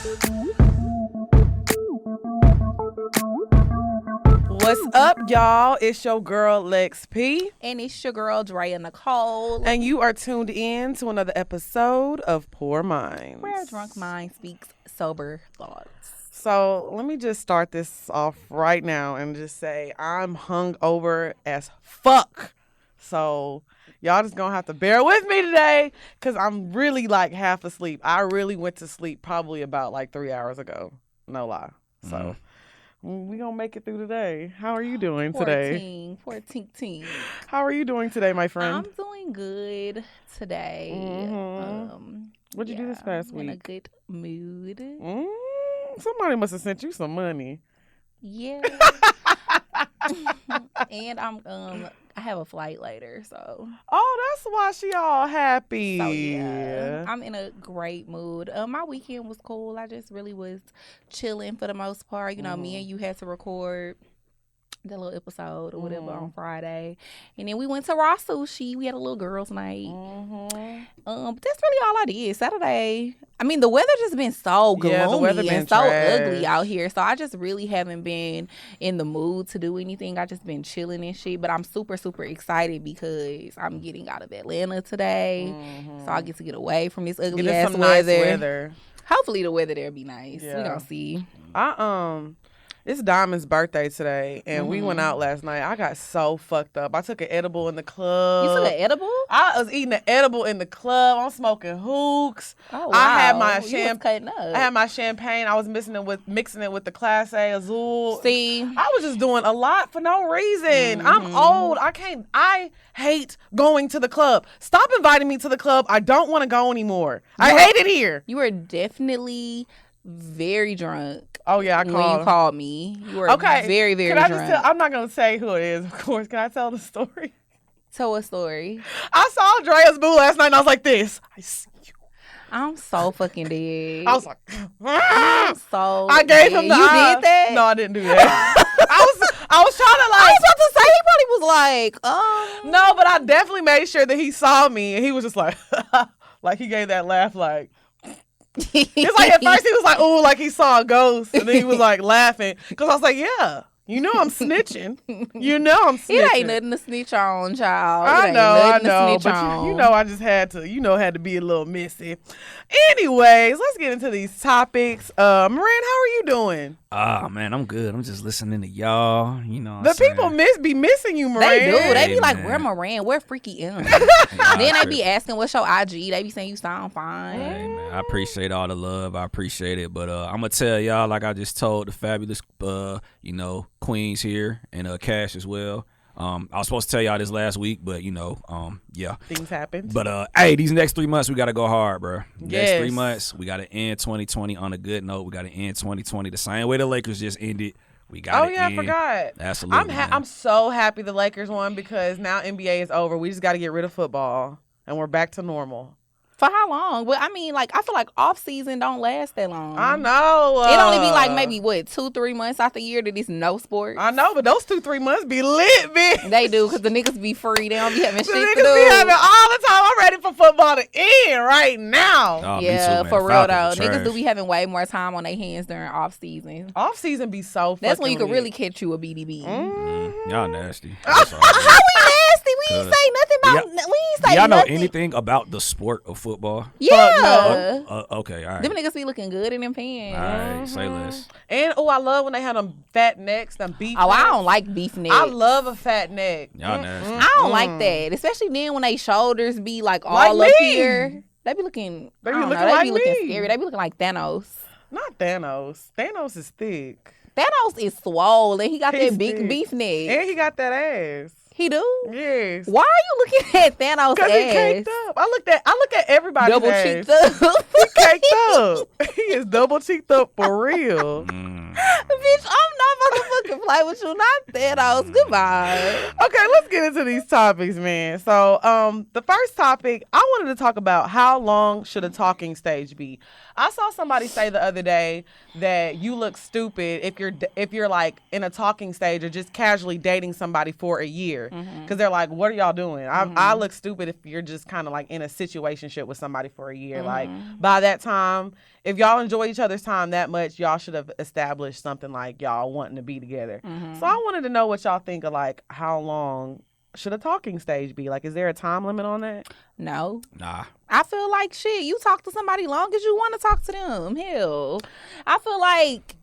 What's up, y'all? It's your girl, Lex P. And it's your girl, Drea Nicole. And you are tuned in to another episode of Poor Minds, where a drunk mind speaks sober thoughts. So let me just start this off right now and just say I'm hungover as fuck. So y'all just gonna have to bear with me today because I'm really like half asleep. I really went to sleep probably about like 3 hours ago. No lie. So we gonna make it through today. How are you doing today? 14. How are you doing today, my friend? I'm doing good today. What'd you do this past week? In a good mood. Somebody must have sent you some money. Yeah. And I have a flight later, so. Oh, that's why she all happy. So yeah, I'm in a great mood. My weekend was cool. I just really was chilling for the most part. You know, me and you had to record the little episode or whatever on Friday, and then we went to raw sushi. We had a little girls' night. But that's really all I did. Saturday, I mean, the weather just been so gloomy and so ugly out here. So I just really haven't been in the mood to do anything. I just been chilling and shit. But I'm super, super excited because I'm getting out of Atlanta today, so I get to get away from this ugly ass some weather. Nice weather. Hopefully the weather there be nice. Yeah. We gonna see. It's Diamond's birthday today, and we went out last night. I got so fucked up. I took an edible in the club. You took an edible? I was eating an edible in the club. I'm smoking hooks. Oh, wow. I had my champagne. I had my champagne. I was mixing it with the Class A Azul. See, I was just doing a lot for no reason. I'm old. I hate going to the club. Stop inviting me to the club. I don't want to go anymore. I hate it here. You were definitely very drunk. Oh yeah, when you called me. You were very, very Can I drunk. just tell? I'm not gonna say who it is, of course. Can I tell the story? Tell a story. I saw Drea's boo last night and I was like this. I see you. I'm so fucking dead. I was like, I'm so I gave him the You eye. did that? No, I didn't do that. I was trying to I was about to say, he probably was like, No, but I definitely made sure that he saw me and he was just like, like he gave that laugh like. It's like at first he was like, "Ooh," like he saw a ghost, and then he was like laughing because I was like, "Yeah, you know I'm snitching. You know I'm snitching. It ain't nothing to snitch on, child. I know, but you know I just had to be a little messy. Anyways, let's get into these topics. Moran, how are you doing? Man, I'm good. I'm just listening to y'all. You know, the people be missing you, Moran. They do. They be Hey, like, man. "Where Moran? Where Freaky M?" Yeah, Then they be asking, "What's your IG?" They be saying you sound fine. Hey, man, I appreciate all the love. I appreciate it. But I'm going to tell y'all, like I just told the fabulous, queens here and Cash as well. I was supposed to tell y'all this last week, but, yeah. Things happen. But, hey, these next 3 months, we got to go hard, bro. Yes. Next 3 months, we got to end 2020 on a good note. We got to end 2020 the same way the Lakers just ended. We got to I forgot. Absolutely. I'm so happy the Lakers won because now NBA is over. We just got to get rid of football, and we're back to normal. For how long? Well, I mean, like, I feel like off season don't last that long. I know. It only be like maybe 2-3 months out the year that it's no sports. I know, but those 2-3 months be lit, bitch. They do, because the niggas be free. They don't be having The shit niggas to do. be having all the time. I'm ready for football to end right now. Oh, me Yeah, too, man. for real Falcons though. are Niggas trash. do be having way more time on their hands during off season. Off season be so That's when you fucking can really lit. catch you a BDB. Y'all nasty. How we nasty? We ain't say nothing about. Yeah. We ain't say Y'all know nothing. anything about the sport of football? Yeah. Okay, all right. Them niggas be looking good in them pants. All right, say less. And I love when they had them fat necks, them beef. Oh, I necks. don't like beef necks. I love a fat neck. Y'all nasty. I don't like that, especially then when they shoulders be like all Like up me. here. They be looking. They I be don't looking know, they like be looking me. scary. They be looking like Thanos. Not Thanos. Thanos is thick. Thanos is swollen. He got He's that big thick. beef neck. And he got that ass. He do? Yes. Why are you looking at Thanos' Because he caked ass? up. I look at everybody's Double ass. cheeked up. He caked up. He is double cheeked up for real. Bitch, I'm not about to fucking play with you. Not Thanos. Goodbye. Okay, let's get into these topics, man. So, the first topic, I wanted to talk about how long should a talking stage be? I saw somebody say the other day that you look stupid if you're like in a talking stage or just casually dating somebody for a year, because they're like, what are y'all doing? I look stupid if you're just kind of like in a situationship with somebody for a year. Like by that time, if y'all enjoy each other's time that much, y'all should have established something like y'all wanting to be together. So I wanted to know what y'all think of like how long should a talking stage be? Like, is there a time limit on that? No. Nah. I feel like shit. You talk to somebody long as you want to talk to them. Hell, I feel like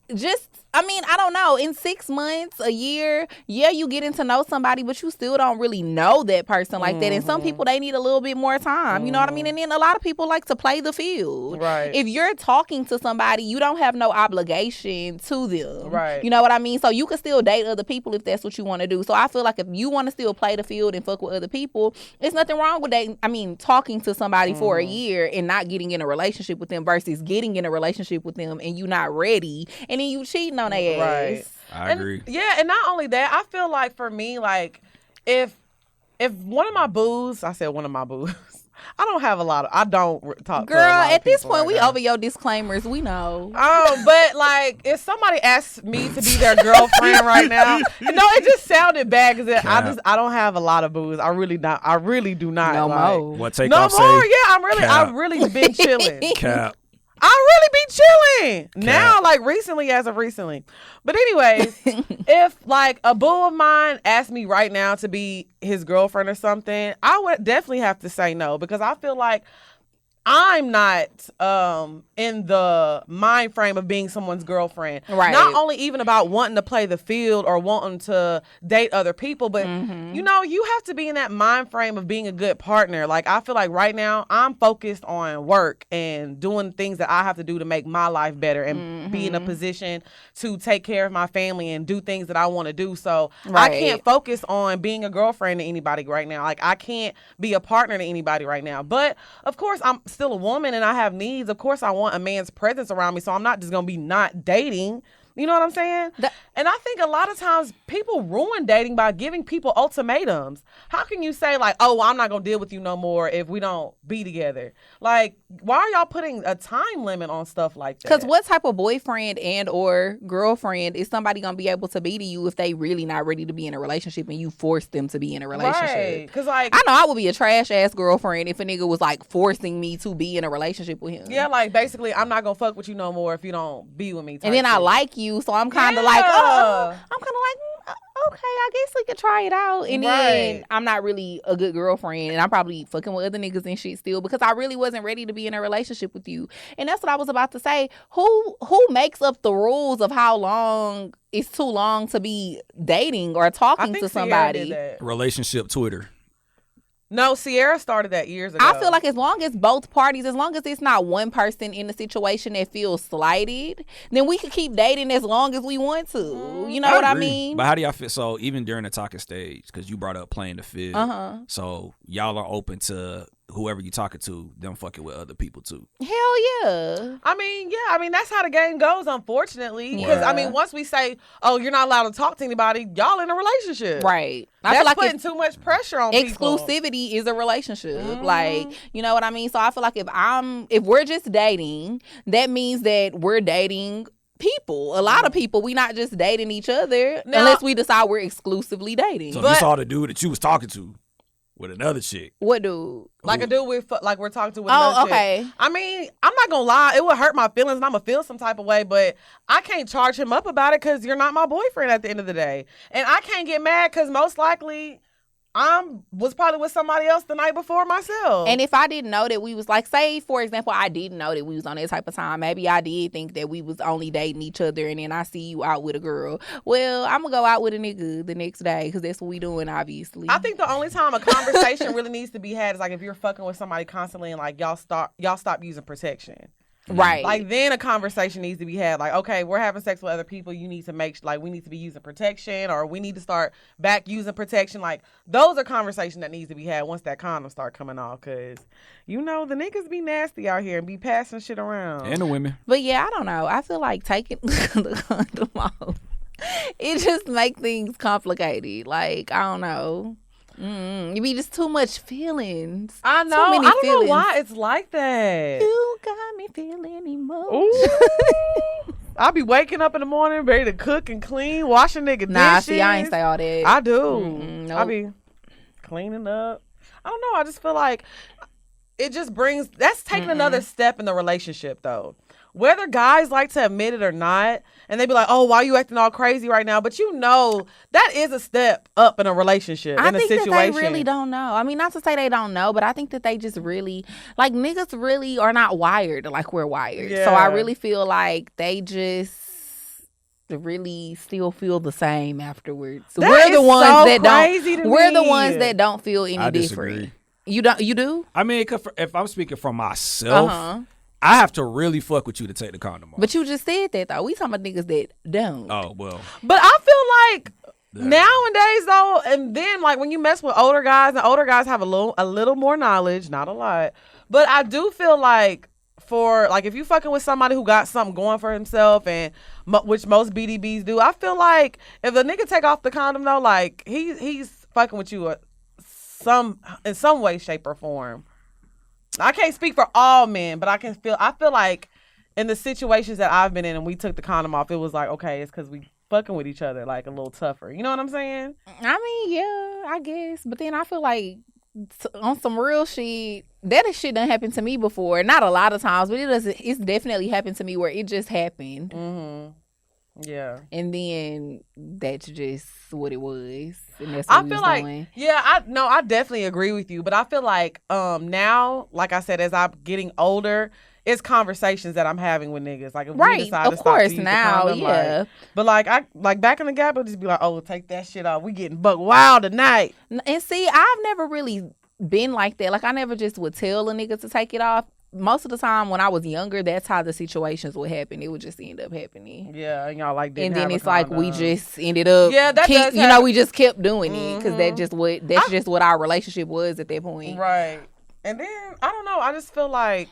I don't know. In 6 months, a year, yeah, you getting to know somebody, but you still don't really know that person like that. And some people, they need a little bit more time. You know what I mean? And then a lot of people like to play the field. Right. If you're talking to somebody, you don't have no obligation to them. Right. You know what I mean? So you can still date other people if that's what you want to do. So I feel like if you want to still play the field and fuck with other people, it's nothing wrong with talking to somebody for a year and not getting in a relationship with them versus getting in a relationship with them and you not ready and then you cheating on their ass. Right. I agree. Yeah, and not only that, I feel like for me, like if one of my boos, I said one of my boos, I don't talk to a Girl, lot of at this people point, right we now. over your disclaimers. We know. But like, if somebody asks me to be their girlfriend right now, it just sounded bad because I don't have a lot of boos. I really do not. No like, more. What take no off more. say? Yeah, Cap. I've really been chilling. Cap. I really be chilling now, like as of recently. But anyways, if like a boo of mine asked me right now to be his girlfriend or something, I would definitely have to say no because I feel like I'm not in the mind frame of being someone's girlfriend. Right. Not only even about wanting to play the field or wanting to date other people, but you have to be in that mind frame of being a good partner. Like I feel like right now I'm focused on work and doing things that I have to do to make my life better and be in a position to take care of my family and do things that I want to do. So I can't focus on being a girlfriend to anybody right now. Like I can't be a partner to anybody right now. But of course I'm still a woman and I have needs. Of course I want a man's presence around me, so I'm not just gonna be not dating. You know what I'm saying? And I think a lot of times people ruin dating by giving people ultimatums. How can you say like, oh, I'm not going to deal with you no more if we don't be together? Like, why are y'all putting a time limit on stuff like that? Because what type of boyfriend and or girlfriend is somebody going to be able to be to you if they really not ready to be in a relationship and you force them to be in a relationship? Right. Because like, I know I would be a trash ass girlfriend if a nigga was like forcing me to be in a relationship with him. Yeah, like basically I'm not going to fuck with you no more if you don't be with me. And then I like you, so I'm kind of like, okay, I guess we could try it out. And then I'm not really a good girlfriend, and I'm probably fucking with other niggas and shit still because I really wasn't ready to be in a relationship with you. And that's what I was about to say. Who makes up the rules of how long it's too long to be dating or talking to somebody? Relationship Twitter. No, Sierra started that years ago. I feel like as long as both parties, as long as it's not one person in the situation that feels slighted, then we could keep dating as long as we want to. You know what I mean? But how do y'all feel? So even during the talking stage, because you brought up playing the field, so y'all are open to whoever you talking to, them fucking with other people too. Hell yeah. I mean, that's how the game goes, unfortunately. Because, once we say, oh, you're not allowed to talk to anybody, y'all in a relationship. Right. I feel like putting too much pressure on people. Exclusivity is a relationship. Like, you know what I mean? So I feel like if we're just dating, that means that we're dating people. A lot of people, we not just dating each other unless we decide we're exclusively dating. So if you saw the dude that you was talking to with another chick. What dude? Like a dude we're talking to with another chick. I mean, I'm not gonna lie, it would hurt my feelings and I'm gonna feel some type of way, but I can't charge him up about it because you're not my boyfriend at the end of the day. And I can't get mad because most likely was probably with somebody else the night before myself. And if I didn't know that we was like, say for example, I didn't know that we was on that type of time. Maybe I did think that we was only dating each other, and then I see you out with a girl. Well, I'm gonna go out with a nigga the next day because that's what we doing, obviously. I think the only time a conversation really needs to be had is like if you're fucking with somebody constantly and like y'all stop using protection. Right. Like then a conversation needs to be had. Like, okay, we're having sex with other people. You need to we need to be using protection, or we need to start back using protection. Like those are conversations that needs to be had once that condom start coming off. Cause the niggas be nasty out here and be passing shit around. And the women. But yeah, I don't know. I feel like taking the condom off, it just make things complicated. Like, I don't know. You be just too much feelings. I know. I don't know why it's like that. You got me feeling emotional. I'll be waking up in the morning ready to cook and clean, washing nigga dishes. See, I ain't say all that. I do. Nope. I be cleaning up. I don't know. I just feel like it just that's taking another step in the relationship though. whether guys like to admit it or not, and they be like, "Oh, why you acting all crazy right now?" But you know that is a step up in a relationship, in a situation. I think that they really don't know. I mean, not to say they don't know, but I think that they just really, like, niggas really are not wired like we're wired. Yeah. So I really feel like they just really still feel the same afterwards. We're the ones that don't feel any I different. disagree. You don't? You do? I mean, if I'm speaking for myself, I have to really fuck with you to take the condom off. But you just said that though. We talking about niggas that don't. Oh well. But I feel like nowadays though, and then like when you mess with older guys, and older guys have a little more knowledge, not a lot. But I do feel like for like if you fucking with somebody who got something going for himself, and which most BDBs do, I feel like if the nigga take off the condom though, like he's fucking with you in some way, shape, or form. I can't speak for all men, but I feel like in the situations that I've been in and we took the condom off, it was like, okay, it's because we fucking with each other like a little tougher. You know what I'm saying? I mean, yeah, I guess. But then I feel like on some real shit, that shit done happened to me before. Not a lot of times, but it's definitely happened to me where it just happened. Mm-hmm. Yeah. And then that's just what it was. And that's what I feel like doing. I definitely agree with you. But I feel like now, like I said, as I'm getting older, it's conversations that I'm having with niggas. Like if we decide to stop to use now, the condom, but like back in the gap, it'll just be like, oh, take that shit off. We getting buck wild tonight. And see, I've never really been like that. Like I never just would tell a nigga to take it off. Most of the time when I was younger, that's how the situations would happen. It would just end up happening. Yeah, and y'all like didn't and then have it's a like condom. we just ended up. Yeah, that does happen. We just kept doing it because that's just what our relationship was at that point. Right. And then I don't know. I just feel like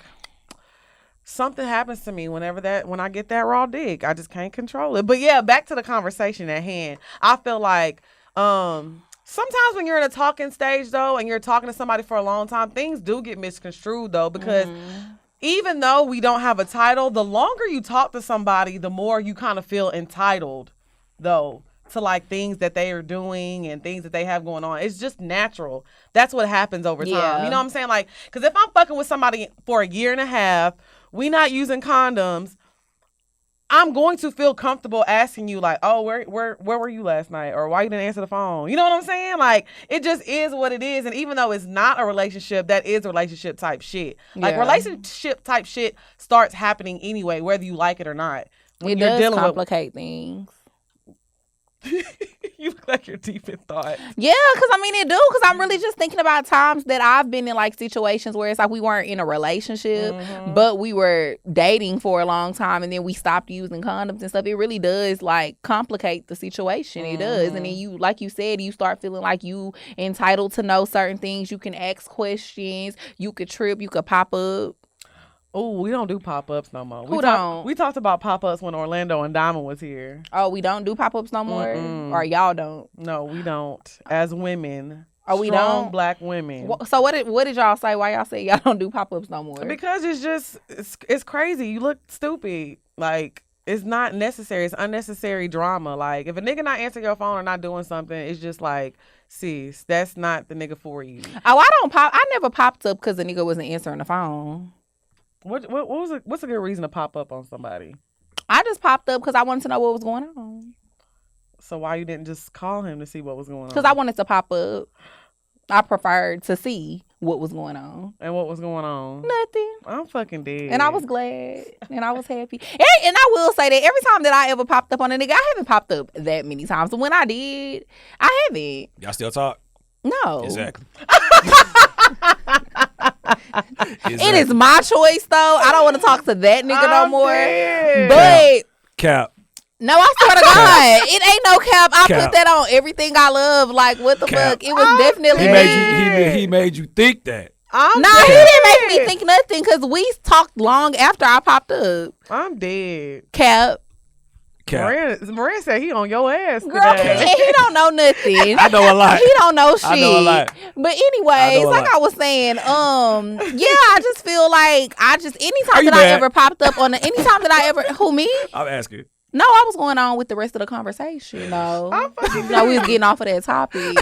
something happens to me when I get that raw dick. I just can't control it. But yeah, back to the conversation at hand. I feel like sometimes when you're in a talking stage, though, and you're talking to somebody for a long time, things do get misconstrued, though, because even though we don't have a title, the longer you talk to somebody, the more you kind of feel entitled, though, to, like, things that they are doing and things that they have going on. It's just natural. That's what happens over time. Yeah. You know what I'm saying? Like, because if I'm fucking with somebody for a year and a half, we not using condoms, I'm going to feel comfortable asking you, like, oh, where were you last night? Or why you didn't answer the phone? You know what I'm saying? Like, it just is what it is. And even though it's not a relationship, that is relationship type shit. Like, relationship type shit starts happening anyway, whether you like it or not. When it does complicate things. You look like you're deep in thought. Yeah, because I mean it do. Because I'm really just thinking about times that I've been in like situations where it's like we weren't in a relationship, but we were dating for a long time, and then we stopped using condoms and stuff. It really does like complicate the situation. It does, and then you, like you said, you start feeling like you entitled to know certain things. You can ask questions. You could trip. You could pop up. Oh, we don't do pop-ups no more. We talked about pop-ups when Orlando and Diamond was here. Oh, we don't do pop-ups no more? Or y'all don't? No, we don't. As women. Oh, we strong don't? Black women. So what did y'all say? Why y'all say y'all don't do pop-ups no more? Because it's crazy. You look stupid. Like, it's not necessary. It's unnecessary drama. Like, if a nigga not answering your phone or not doing something, it's just like, sis, that's not the nigga for you. Oh, I never popped up because the nigga wasn't answering the phone. What's a good reason to pop up on somebody? I just popped up because I wanted to know what was going on. So why you didn't just call him to see what was going on? Because I wanted to pop up. I preferred to see what was going on. And what was going on? Nothing. I'm fucking dead. And I was glad. And I was happy. And I will say that every time that I ever popped up on a nigga, I haven't popped up that many times. But when I did, I haven't. Y'all still talk? No. Exactly. It is my choice, though. I don't want to talk to that nigga no more. Dead. But Cap. no, I swear to God, it ain't no cap. I put that on everything I love. Like, what the fuck? It was definitely he made you think that. He didn't make me think nothing because we talked long after I popped up. I'm dead. Cap. Maria said he on your ass today. Girl, he don't know nothing. I know a lot. He don't know shit. I know a lot. But anyways, like I was saying, I just feel like anytime that I ever popped up on anytime that I ever, who, me? I'm asking. No, I was going on with the rest of the conversation. No, we was getting off of that topic.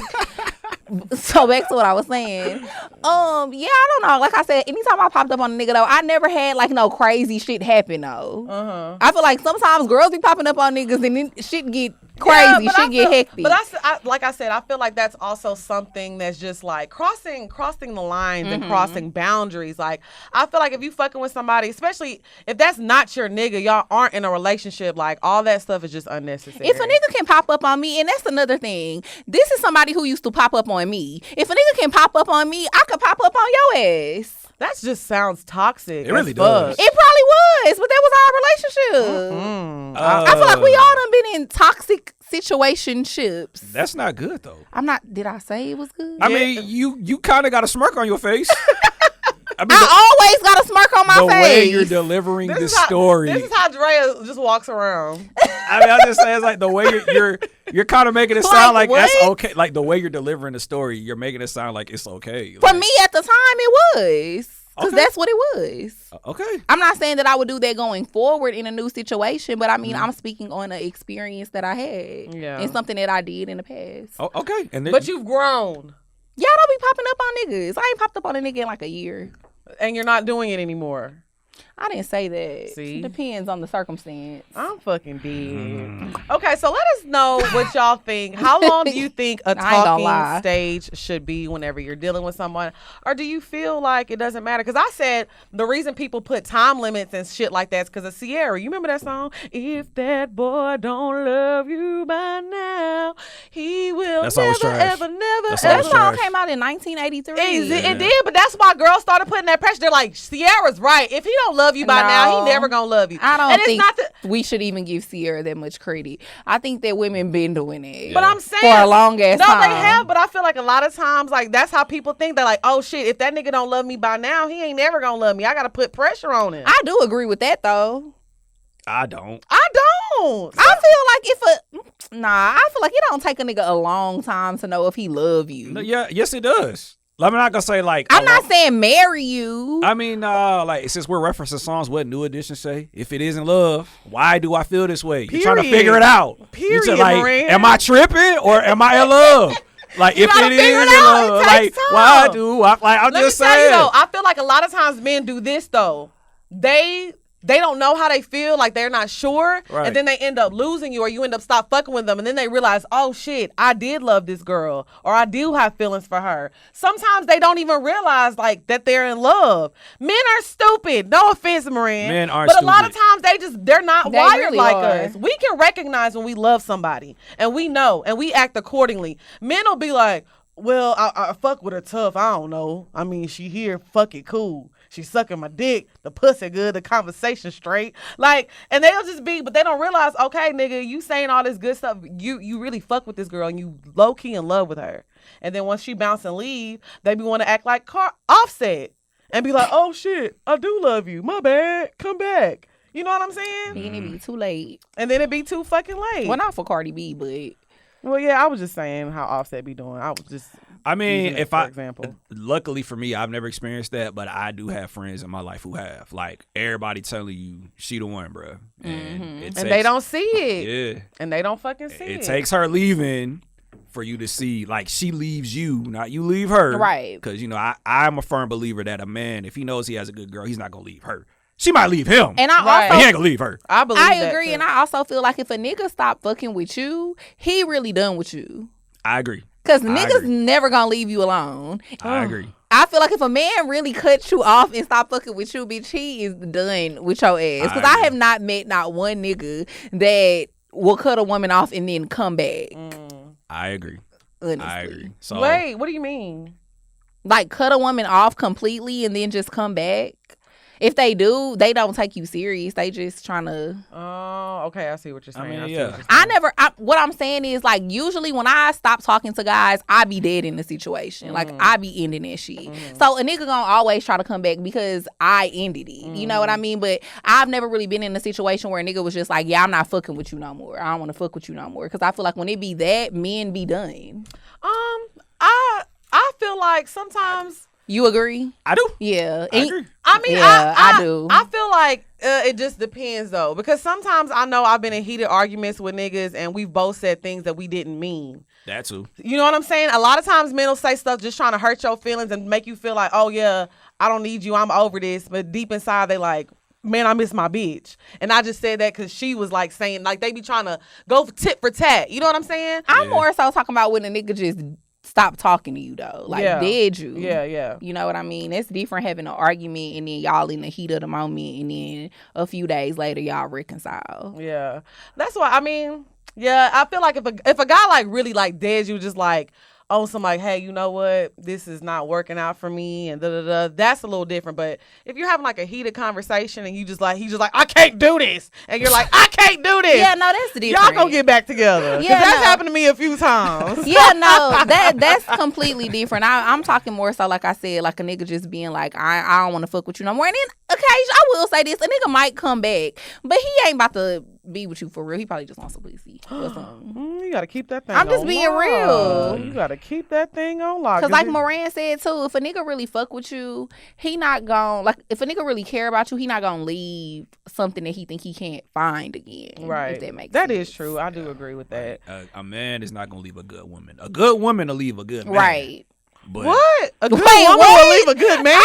So back to what I was saying. I don't know. Like I said, anytime I popped up on a nigga though, I never had like no crazy shit happen though. I feel like sometimes girls be popping up on niggas and then shit get crazy, shit get hectic. But like I said, I feel like that's also something that's just like crossing the lines and crossing boundaries. Like I feel like if you fucking with somebody, especially if that's not your nigga, y'all aren't in a relationship, like all that stuff is just unnecessary. If a nigga can pop up on me, and that's another thing, this is somebody who used to pop up on me. If a nigga can pop up on me, I could pop up on your ass. That just sounds toxic. It really does. It probably was, but that was our relationship. I feel like we all done been in toxic situationships. That's not good though. I'm not. Did I say it was good? I mean, you kind of got a smirk on your face. I always got a smirk on my face. The face. way you're delivering this story. This is how Drea just walks around. I mean, I'm just saying, it's like the way you're kind of making it sound like that's okay. Like the way you're delivering the story, you're making it sound like it's okay. For me at the time, it was. Because that's what it was. Okay. I'm not saying that I would do that going forward in a new situation, but I mean, I'm speaking on an experience that I had. Yeah. And something that I did in the past. Oh, okay. And then, but you've grown. Y'all don't be popping up on niggas. I ain't popped up on a nigga in like a year. And you're not doing it anymore. I didn't say that. See? It depends on the circumstance. I'm fucking dead. Okay, so let us know what y'all think. How long do you think a talking stage should be whenever you're dealing with someone? Or do you feel like it doesn't matter? Because I said the reason people put time limits and shit like that is because of Sierra. You remember that song? If that boy don't love you by now, he will never, ever. That song came out in 1983. It did, but that's why girls started putting that pressure. They're like, Sierra's right. If he don't love you by now, he never gonna love you. I don't think we should even give Sierra that much credit. I think that women been doing it. But I'm saying for a long ass time. No, they have, but I feel like a lot of times, like that's how people think. They're like, oh shit, if that nigga don't love me by now, he ain't never gonna love me. I gotta put pressure on him. I do agree with that though. I don't. I feel like it don't take a nigga a long time to know if he love you. No, yes it does. I'm not gonna say like I'm not saying marry you. I mean, like since we're referencing songs, what New Edition say? If it isn't love, why do I feel this way? You're trying to figure it out. Period. You're like, am I tripping or am I in love? Like if it is in love, like why do I? Like I'm just saying. You though, I feel like a lot of times men do this though. They don't know how they feel, like they're not sure, and then they end up losing you, or you end up stop fucking with them, and then they realize, oh shit, I did love this girl, or I do have feelings for her. Sometimes they don't even realize like that they're in love. Men are stupid. No offense, Marin. Men are stupid. But a lot of times they're not wired really like are. us. We can recognize when we love somebody, and we know, and we act accordingly. Men will be like, well, I fuck with her tough. I don't know. I mean, she here, fuck it, cool. She sucking my dick, the pussy good, the conversation straight. Like, and they'll just be, but they don't realize, okay, nigga, you saying all this good stuff. You really fuck with this girl and you low key in love with her. And then once she bounce and leave, they be want to act like Offset and be like, oh shit, I do love you. My bad. Come back. You know what I'm saying? Then it be too late. And then it be too fucking late. Well, not for Cardi B, but. Well, yeah, I was just saying how Offset be doing. I mean, example. Luckily for me, I've never experienced that, but I do have friends in my life who have. Like, everybody telling you, she the one, bro. And they don't see it. Yeah. And they don't fucking see it. It takes her leaving for you to see, like, she leaves you, not you leave her. Right. Because, you know, I'm a firm believer that a man, if he knows he has a good girl, he's not going to leave her. She might leave him. And he ain't gonna leave her. I agree, and I also feel like if a nigga stop fucking with you, he really done with you. I agree. Because niggas never gonna leave you alone. I agree. I feel like if a man really cuts you off and stop fucking with you, bitch, he is done with your ass. Because I have not met not one nigga that will cut a woman off and then come back. I agree. Honestly. I agree. So, wait, what do you mean? Like cut a woman off completely and then just come back? If they do, they don't take you serious. They just trying to. Oh, okay. I see what you're saying. I mean, yeah. What I'm saying is, like, usually when I stop talking to guys, I be dead in the situation. Like, I be ending that shit. So a nigga gonna always try to come back because I ended it. You know what I mean? But I've never really been in a situation where a nigga was just like, yeah, I'm not fucking with you no more. I don't want to fuck with you no more. Because I feel like when it be that, men be done. I feel like sometimes. You agree? I do. Yeah. I agree. I mean, yeah, I do. I feel like it just depends, though. Because sometimes I know I've been in heated arguments with niggas and we've both said things that we didn't mean. That too. You know what I'm saying? A lot of times men will say stuff just trying to hurt your feelings and make you feel like, oh yeah, I don't need you, I'm over this. But deep inside they like, man, I miss my bitch. And I just said that because she was like saying, like they be trying to go for tit for tat. You know what I'm saying? I'm more so talking about when a nigga just stop talking to you though. Like, did you? Yeah. You know what I mean? It's different having an argument and then y'all in the heat of the moment and then a few days later y'all reconcile. Yeah. That's why, I mean, yeah, I feel like if a guy like really like dead you just like on some like, hey, you know what, this is not working out for me and that's a little different. But if you're having like a heated conversation and he's just like, I can't do this, and you're like, I can't do this. Yeah, no, that's different. Y'all gonna get back together. Yeah, that's happened to me a few times. Yeah, no, that's completely different. I'm talking more so like I said, like a nigga just being like, I don't want to fuck with you no more. And then occasionally, I will say this, a nigga might come back, but he ain't about to be with you for real. He probably just wants some pussy or something. You gotta keep that thing I'm just on being lock. real. You gotta keep that thing on lock. Because like Moran said too, if a nigga really fuck with you, he not gon' like, if a nigga really care about you, he not gonna leave something that he think he can't find again. Right. If that makes that sense. is true. I do agree with that. A man is not gonna leave a good woman. A good woman will leave a good man. Right. But, What? A good Wait, woman what? will leave a good man?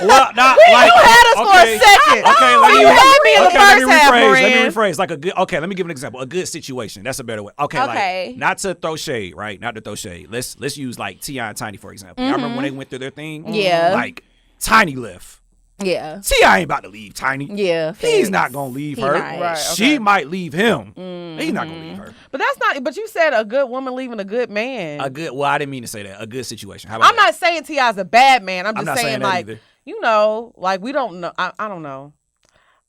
well, not You like had us for a second. Okay, let me you had me in the okay, first let me half, rephrase. Moran. Let me rephrase. Like a good. Okay, let me give an example. A good situation. That's a better way. Okay. Like, not to throw shade, right? Not to throw shade. Let's use like T.I. and Tiny for example. Y'all remember when they went through their thing? Yeah. Like Tiny left. Yeah. T.I. ain't about to leave Tiny. Yeah. He's not gonna leave her. not. Right, She okay. might leave him. He's not gonna leave her. But that's not. But you said a good woman leaving a good man. A good. Well, I didn't mean to say that. A good situation. How about I'm not saying T.I.'s a bad man. I'm just not saying that like, either. you know, like we don't know. I don't know.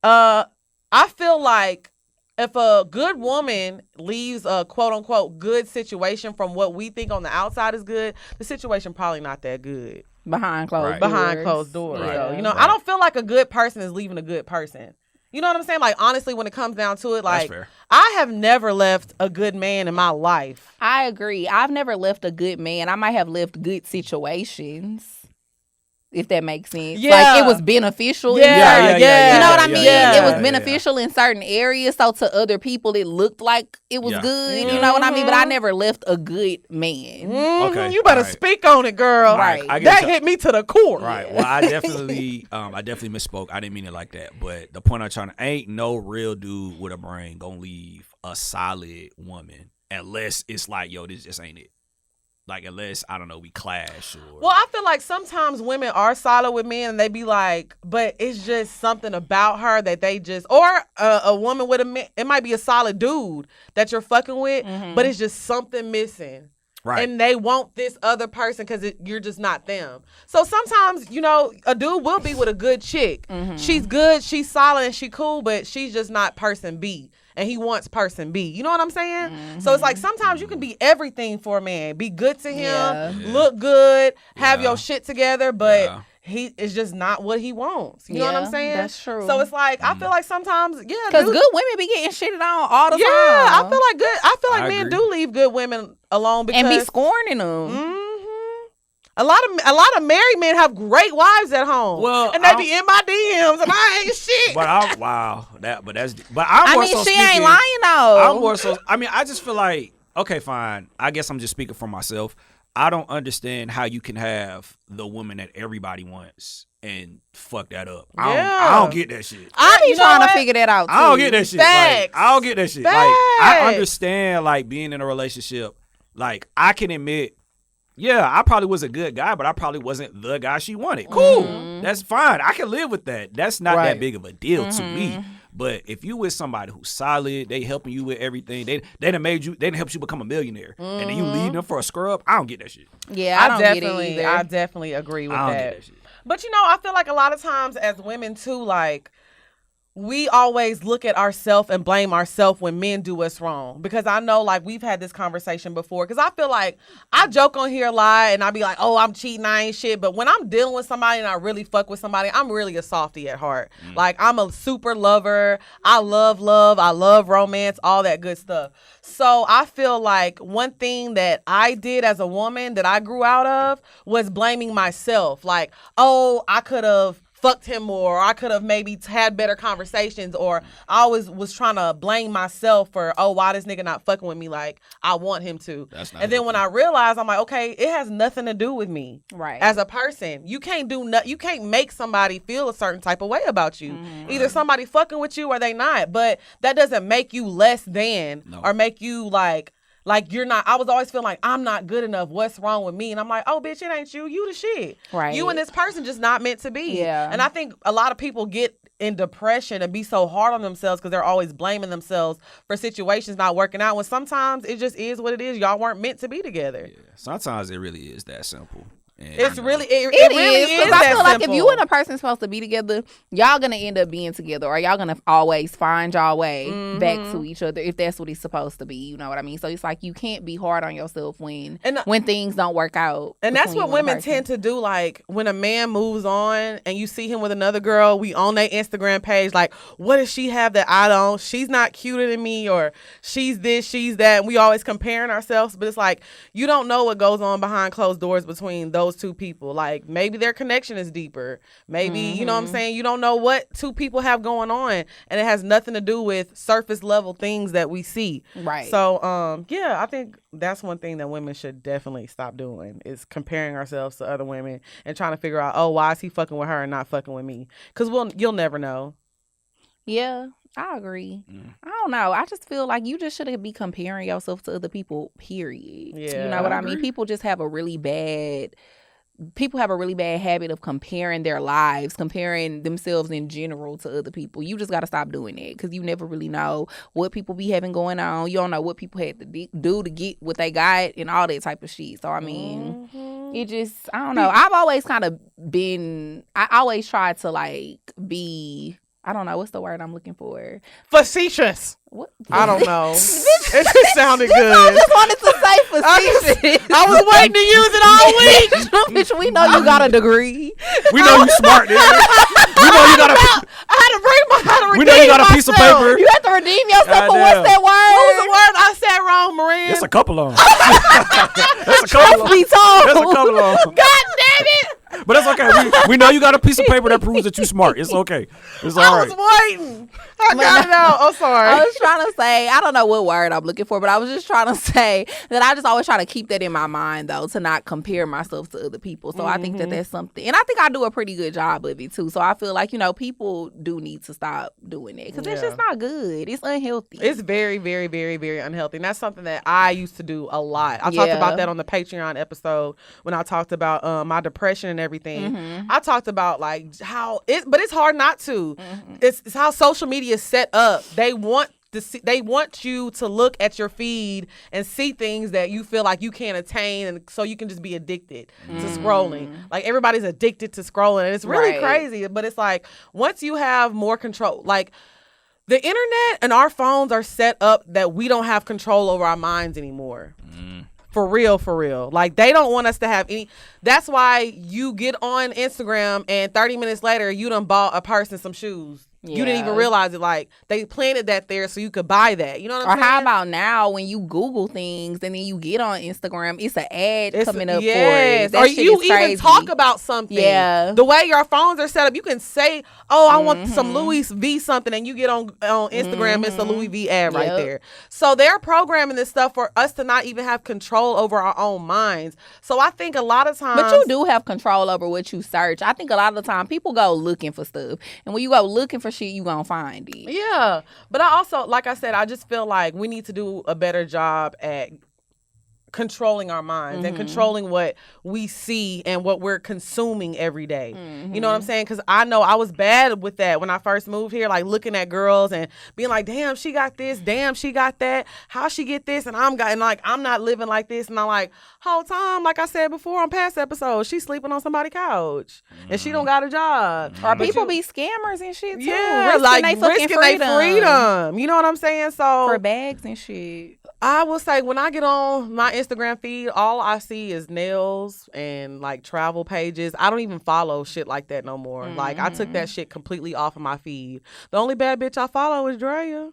I feel like if a good woman leaves a quote unquote good situation from what we think on the outside is good, the situation probably not that good Behind closed Right. doors. behind closed doors. Right. So, you know, Right. I don't feel like a good person is leaving a good person. You know what I'm saying? Like, honestly, when it comes down to it, like, fair. I have never left a good man in my life. I agree. I've never left a good man. I might have left good situations. If that makes sense. Yeah. Like, it was beneficial. Yeah, You know what I yeah, mean? yeah, It was yeah. beneficial in certain areas. So to other people, it looked like it was Yeah. good. Yeah. You know what I mean? But I never left a good man. Okay, You better all right. speak on it, girl. Right. I get That you. hit me to the core. Right. Well, I definitely misspoke. I didn't mean it like that. But the point I'm trying to, ain't no real dude with a brain gonna leave a solid woman unless it's like, yo, this just ain't it. Like, unless, I don't know, we clash or. Well, I feel like sometimes women are solid with men and they be like, but it's just something about her that they just, or a woman with a man, it might be a solid dude that you're fucking with, but it's just something missing. Right. And they want this other person because you're just not them. So sometimes, you know, a dude will be with a good chick. She's good, she's solid, and she cool, but she's just not person B. And he wants person B. You know what I'm saying? So it's like sometimes you can be everything for a man. Be good to him, Yeah. look good, have Yeah. your shit together, but Yeah. he is just not what he wants. You know what Yeah, I'm saying? that's true. So it's like, I feel like sometimes, yeah. Because dudes- good women be getting shitted on all the Yeah, time. I feel like I men agree. do leave good women alone because and be scorning them. Mhm. A lot of married men have great wives at home. Well, and they be in my DMs and I ain't shit. But I'm I'm I more mean, so she speaking, ain't lying though. I'm more so. I mean, I just feel like, okay, fine. I guess I'm just speaking for myself. I don't understand how you can have the woman that everybody wants and fuck that up. I don't get that shit. I be You know trying to what? figure that out too. I don't get that shit. Facts. Like, I don't get that shit. Like, I Facts. understand like being in a relationship. Like, I can admit, yeah, I probably was a good guy, but I probably wasn't the guy she wanted. Cool. That's fine. I can live with that. That's not Right. that big of a deal to me. But if you with somebody who's solid, they helping you with everything, they done helped you become a millionaire, and then you leave them for a scrub, I don't get that shit. Yeah, I don't get it either. I definitely agree with I don't that. get that shit. But you know, I feel like a lot of times as women too, like we always look at ourselves and blame ourselves when men do us wrong. Because I know, like, we've had this conversation before. Because I feel like I joke on here a lot and I be like, oh, I'm cheating, I ain't shit. But when I'm dealing with somebody and I really fuck with somebody, I'm really a softie at heart. Like, I'm a super lover. I love love. I love romance, all that good stuff. So I feel like one thing that I did as a woman that I grew out of was blaming myself. Like, oh, I could have fucked him more, or I could have maybe had better conversations, or I always was trying to blame myself for, oh, why this nigga not fucking with me like I want him to. And then when I realized, I'm like, okay, it has nothing to do with me. Right. As a person, you can't you can't make somebody feel a certain type of way about you. Either somebody fucking with you or they not. But that doesn't make you less than or make you like you're not. I was always feeling like I'm not good enough. What's wrong with me? And I'm like, oh, bitch, it ain't you. You the shit. Right. You and this person just not meant to be. Yeah. And I think a lot of people get in depression and be so hard on themselves because they're always blaming themselves for situations not working out, when sometimes it just is what it is. Y'all weren't meant to be together. Yeah. Sometimes it really is that simple. And, it's really it really is. I feel like simple. if you and a person supposed to be together, y'all gonna end up being together, or y'all gonna always find y'all way back to each other if that's what it's supposed to be. You know what I mean? So it's like you can't be hard on yourself when things don't work out. And that's what women tend to do. Like when a man moves on and you see him with another girl, we on their Instagram page, like, what does she have that I don't? She's not cuter than me, or she's this, she's that. And we always comparing ourselves, but it's like you don't know what goes on behind closed doors between those two people. Like maybe their connection is deeper. Maybe, you know what I'm saying? You don't know what two people have going on, and it has nothing to do with surface level things that we see. Right. So, yeah, I think that's one thing that women should definitely stop doing is comparing ourselves to other women and trying to figure out, oh, why is he fucking with her and not fucking with me? Because you'll never know. Yeah. I agree. I don't know. I just feel like you just shouldn't be comparing yourself to other people, period. Yeah, you know what I I mean? People have a really bad habit of comparing their lives, comparing themselves in general to other people. You just got to stop doing that, because you never really know what people be having going on. You don't know what people had to do to get what they got and all that type of shit. So, I mean, it just, I don't know. I've always kind of I always try to like be, I don't know, what's the word I'm looking for? Facetious. What? I don't know. It just sounded good. I just wanted to say facetious. I was waiting to use it all week. Bitch, we know you got a degree. We know you smart, nigga. We know you got We know you got a piece of paper. You have to redeem yourself for what's that word? What was the word I said wrong, Maria? It's a couple of them. That's a couple of them. That's a couple of them. God damn it. But that's okay. We know you got a piece of paper that proves that you're smart. It's okay. It's all right. I was waiting. I got it out. I'm sorry. I was trying to say, I don't know what word I'm looking for, but I was just trying to say that I just always try to keep that in my mind, though, to not compare myself to other people. So I think that that's something. And I think I do a pretty good job of it, too. So I feel like, people do need to stop doing that, because it's just not good. It's unhealthy. It's very, very, very, very unhealthy. And that's something that I used to do a lot. I talked about that on the Patreon episode when I talked about my depression and everything. I talked about like how but it's hard not to. It's how social media is set up. They want you to look at your feed and see things that you feel like you can't attain, and so you can just be addicted to scrolling. Like everybody's addicted to scrolling, and it's really crazy. But it's like once you have more control, like the internet and our phones are set up that we don't have control over our minds anymore. For real. Like, they don't want us to have any. That's why you get on Instagram and 30 minutes later, you done bought a person some shoes. Yeah. You didn't even realize it. Like, they planted that there so you could buy that. You know what I'm saying? Or how about now when you Google things and then you get on Instagram, it's an ad coming up for it. That or shit you is crazy. even talk about something. Yeah. The way your phones are set up, you can say, oh, I want some Louis V something, and you get on Instagram, it's a Louis V ad right there. So they're programming this stuff for us to not even have control over our own minds. So I think a lot of times. But you do have control over what you search. I think a lot of the time people go looking for stuff. And when you go looking for shit, you gonna find it. Yeah. But I also, like I said, I just feel like we need to do a better job at controlling our minds and controlling what we see and what we're consuming every day. You know what I'm saying? Because I know I was bad with that when I first moved here, like looking at girls and being like, damn, she got this, damn, she got that, how she get this, and I'm not living like this. And I'm like, whole time, like I said before on past episodes, she's sleeping on somebody's couch and she don't got a job. Or people be scammers and shit too. Yeah, risking their freedom. You know what I'm saying? So for bags and shit. I will say, when I get on my Instagram feed, all I see is nails and like travel pages. I don't even follow shit like that no more. Like, I took that shit completely off of my feed. The only bad bitch I follow is Drea.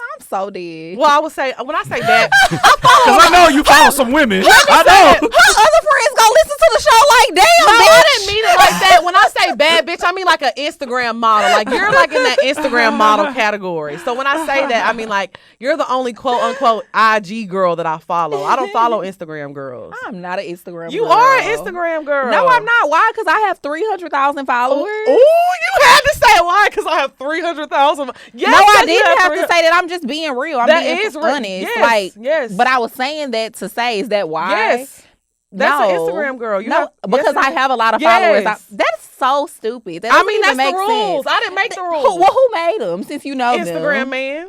I'm so dead. Well, I would say when I say that, Because I know you follow some women. I know. Her other friends gonna listen to the show like, damn, no, bitch. I didn't mean it like that. When I say bad bitch, I mean like an Instagram model. Like you're like in that Instagram model category. So when I say that, I mean like you're the only quote unquote IG girl that I follow. I don't follow Instagram girls. I'm not an Instagram You girl. are an Instagram girl. No, I'm not. Why? Because I have 300,000 followers. Ooh, you had to say why? Because I have 300,000. Yes, No, I didn't have to say that. I'm just being real. I'm That being is real. honest. Yes, yes. But I was saying that to say, is that why? Yes. That's no. an Instagram girl. You no, have, because yes, I have a lot of yes. followers. That's so stupid. That I doesn't mean, even that's make the rules. sense. I didn't make the rules. Who made them? Since you know Instagram them. man.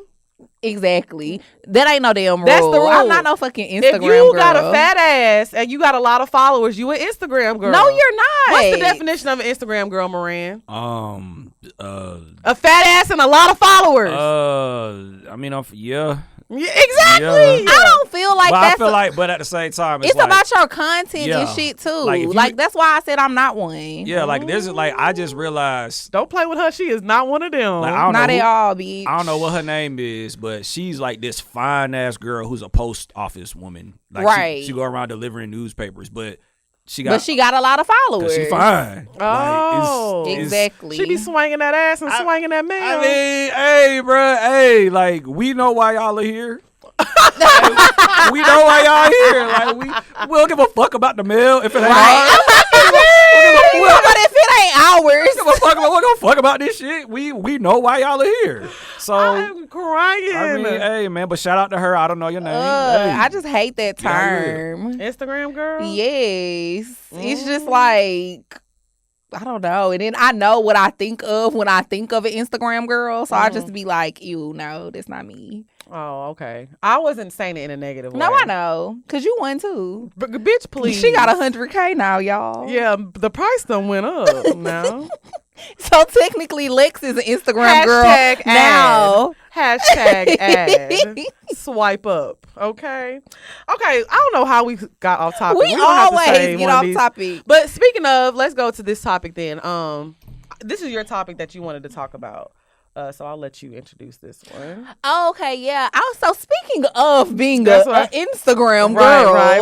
Exactly. That ain't no damn rule. That's the rule. I'm not no fucking Instagram If you girl. got a fat ass and you got a lot of followers, you an Instagram girl. No, you're not. What's the definition of an Instagram girl, Moran? A fat ass and a lot of followers. I mean, yeah. Yeah, exactly. Yeah. I don't feel like But that's I feel like, but at the same time, it's like, about your content yeah. and shit too. Like, if Like, you- that's why I said I'm not one. yeah, like there's like I just realized. Don't play with her. She is not one of them. Like, I don't Not know at who- all, bitch. I don't know what her name is, but she's like this fine ass girl who's a post office woman. Like Right. She go around delivering newspapers, but she got. But she got a lot of followers. She fine. Oh. Like, Exactly. She be swinging that ass and swinging that man. I mean, hey, bruh, hey, like we know why y'all are here. Like, we know why y'all here. Like we don't give a fuck about the mail if it ain't ours. But if it ain't ours, We don't give a fuck about this shit. We know why y'all are here. So I'm crying. I mean, hey man, but shout out to her. I don't know your name. Hey. I just hate that Get out of here. term. Instagram girl. Yes. It's just like, I don't know. And then I know what I think of when I think of an Instagram girl. So I just be like, ew, no, that's not me. Oh, okay. I wasn't saying it in a negative way. No, I know. Because you won too. But bitch, please. She got 100K now, y'all. Yeah, the price done went up now. So technically, Lex is an Instagram girl Hashtag now. Hashtag ad. Swipe up. Okay. I don't know how we got off topic. We We're gonna have to always save get one of off these. topic. But speaking of, let's go to this topic then. This is your topic that you wanted to talk about. So I'll let you introduce this one. Okay, yeah. Also, speaking of being That's an what- Instagram girl. Right.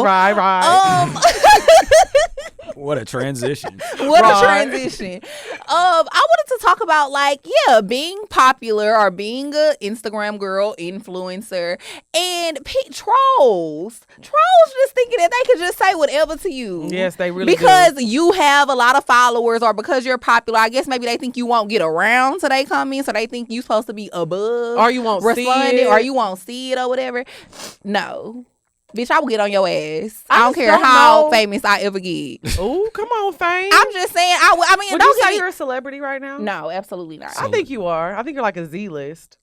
What a transition. What Right. a transition. I wanted to talk about, like, yeah, being popular or being an Instagram girl, influencer, and trolls. Trolls just thinking that they could just say whatever to you. Yes, they really Because you have a lot of followers or because you're popular. I guess maybe they think you won't get around to they comments, so they think you're supposed to be above. Or you won't see responding, it. or you won't see it or whatever. No. Bitch, I will get on your ass. I I don't just care don't how know. famous I ever get. Oh, come on, fame. I'm just saying. I mean, Would don't you say get you're me. a celebrity right now? No, absolutely not. I think you are. I think you're like a Z list.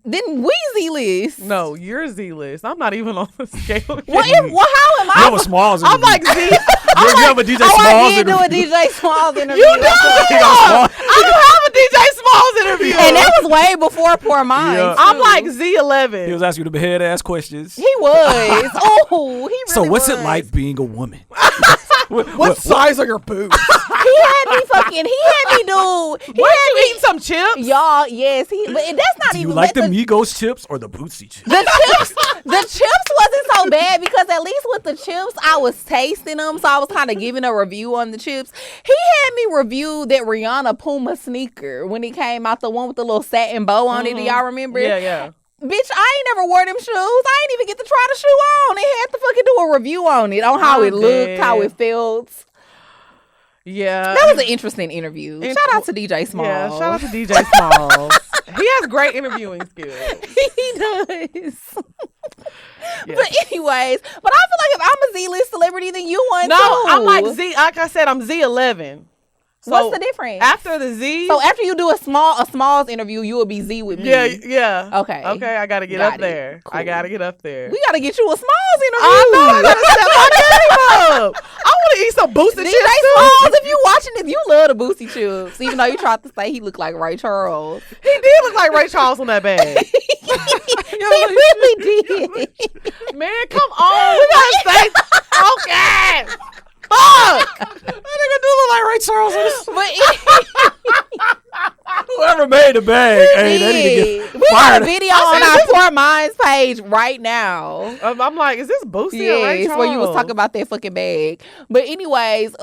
Then Weezy list. No, you're Z list. I'm not even on the scale. How am You I? have a Smalls I'm interview. like Z. You have a DJ Oh, Smalls I did do a interview. DJ Smalls interview. You do. He got Smalls. I don't have a DJ Smalls interview. And that was way before Poor Minds. Yeah. I'm too. like Z11. He was asking you the head ass questions. He was. Oh, he really So what's was. it like being a woman? what size are your boobs? He had me fucking. He had me do. He What, had you me. eating some chips? Y'all, yes. But that's not Do you even like the that's Migos chips or the Bootsy chips? the chips wasn't so bad because at least with the chips I was tasting them, so I was kind of giving a review on the chips. He had me review that Rihanna Puma sneaker when it came out, the one with the little satin bow on it. Do y'all remember? Yeah. Bitch, I ain't never wore them shoes. I ain't even get to try the shoe on. They had to fucking do a review on it, on how I'm it looked, dead. how it felt. Yeah. That was an interesting interview. Shout out to DJ Smalls. Yeah, shout out to DJ Smalls. He has great interviewing skills. He does. Yeah. But anyways, but I feel like if I'm a Z-list celebrity, then you one No, too. I'm like Z. Like I said, I'm Z11. So What's the difference? After the Z. So after you do a Smalls interview, you will be Z with me. Yeah. Okay. Okay, I gotta get Got up it. there. I Cool. gotta get up there. We gotta get you a Smalls interview. I know I gotta step my game up. I want to eat some boosted DJ chips too. Smalls, if you watching this, you love the Boosie chips. Even though you tried to say he looked like Ray Charles. He did look like Ray Charles on that bag. He really did. Man, come on. We gotta stay focused. Fuck. That nigga do look like Ray Charles. But Whoever made the bag, hey, that need to get We got a video on our Poor Minds page right now. I'm like, is this Boosie or Ray Yes, Charles? where you was talking about that fucking bag. But anyways,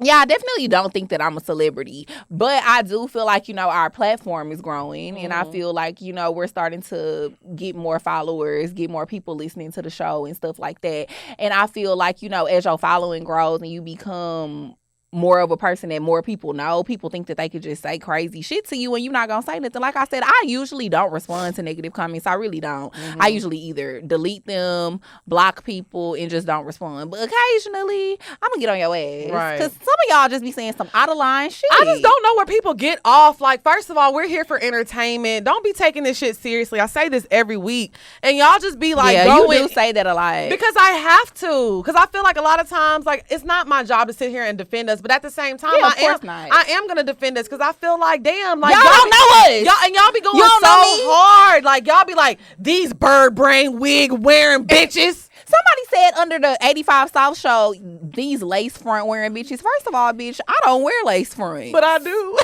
yeah, I definitely don't think that I'm a celebrity, but I do feel like, our platform is growing, and I feel like, we're starting to get more followers, get more people listening to the show and stuff like that. And I feel like, as your following grows and you become more of a person that more people know, people think that they could just say crazy shit to you and you're not gonna say nothing. Like I said, I usually don't respond to negative comments. I really don't. I usually either delete them, block people, and just don't respond. But occasionally, I'm gonna get on your ass. Right. Because some of y'all just be saying some out of line shit. I just don't know where people get off. Like, first of all, we're here for entertainment. Don't be taking this shit seriously. I say this every week. And y'all just be like, you do say that a lot. Because I have to. Because I feel like a lot of times, like, it's not my job to sit here and defend us. But at the same time, I am going to defend us because I feel like, damn, like, y'all don't know us. Y'all be going so hard. Like, y'all be like, these bird brain wig wearing bitches. Somebody said under the 85 South show, these lace front wearing bitches. First of all, bitch, I don't wear lace front. But I do.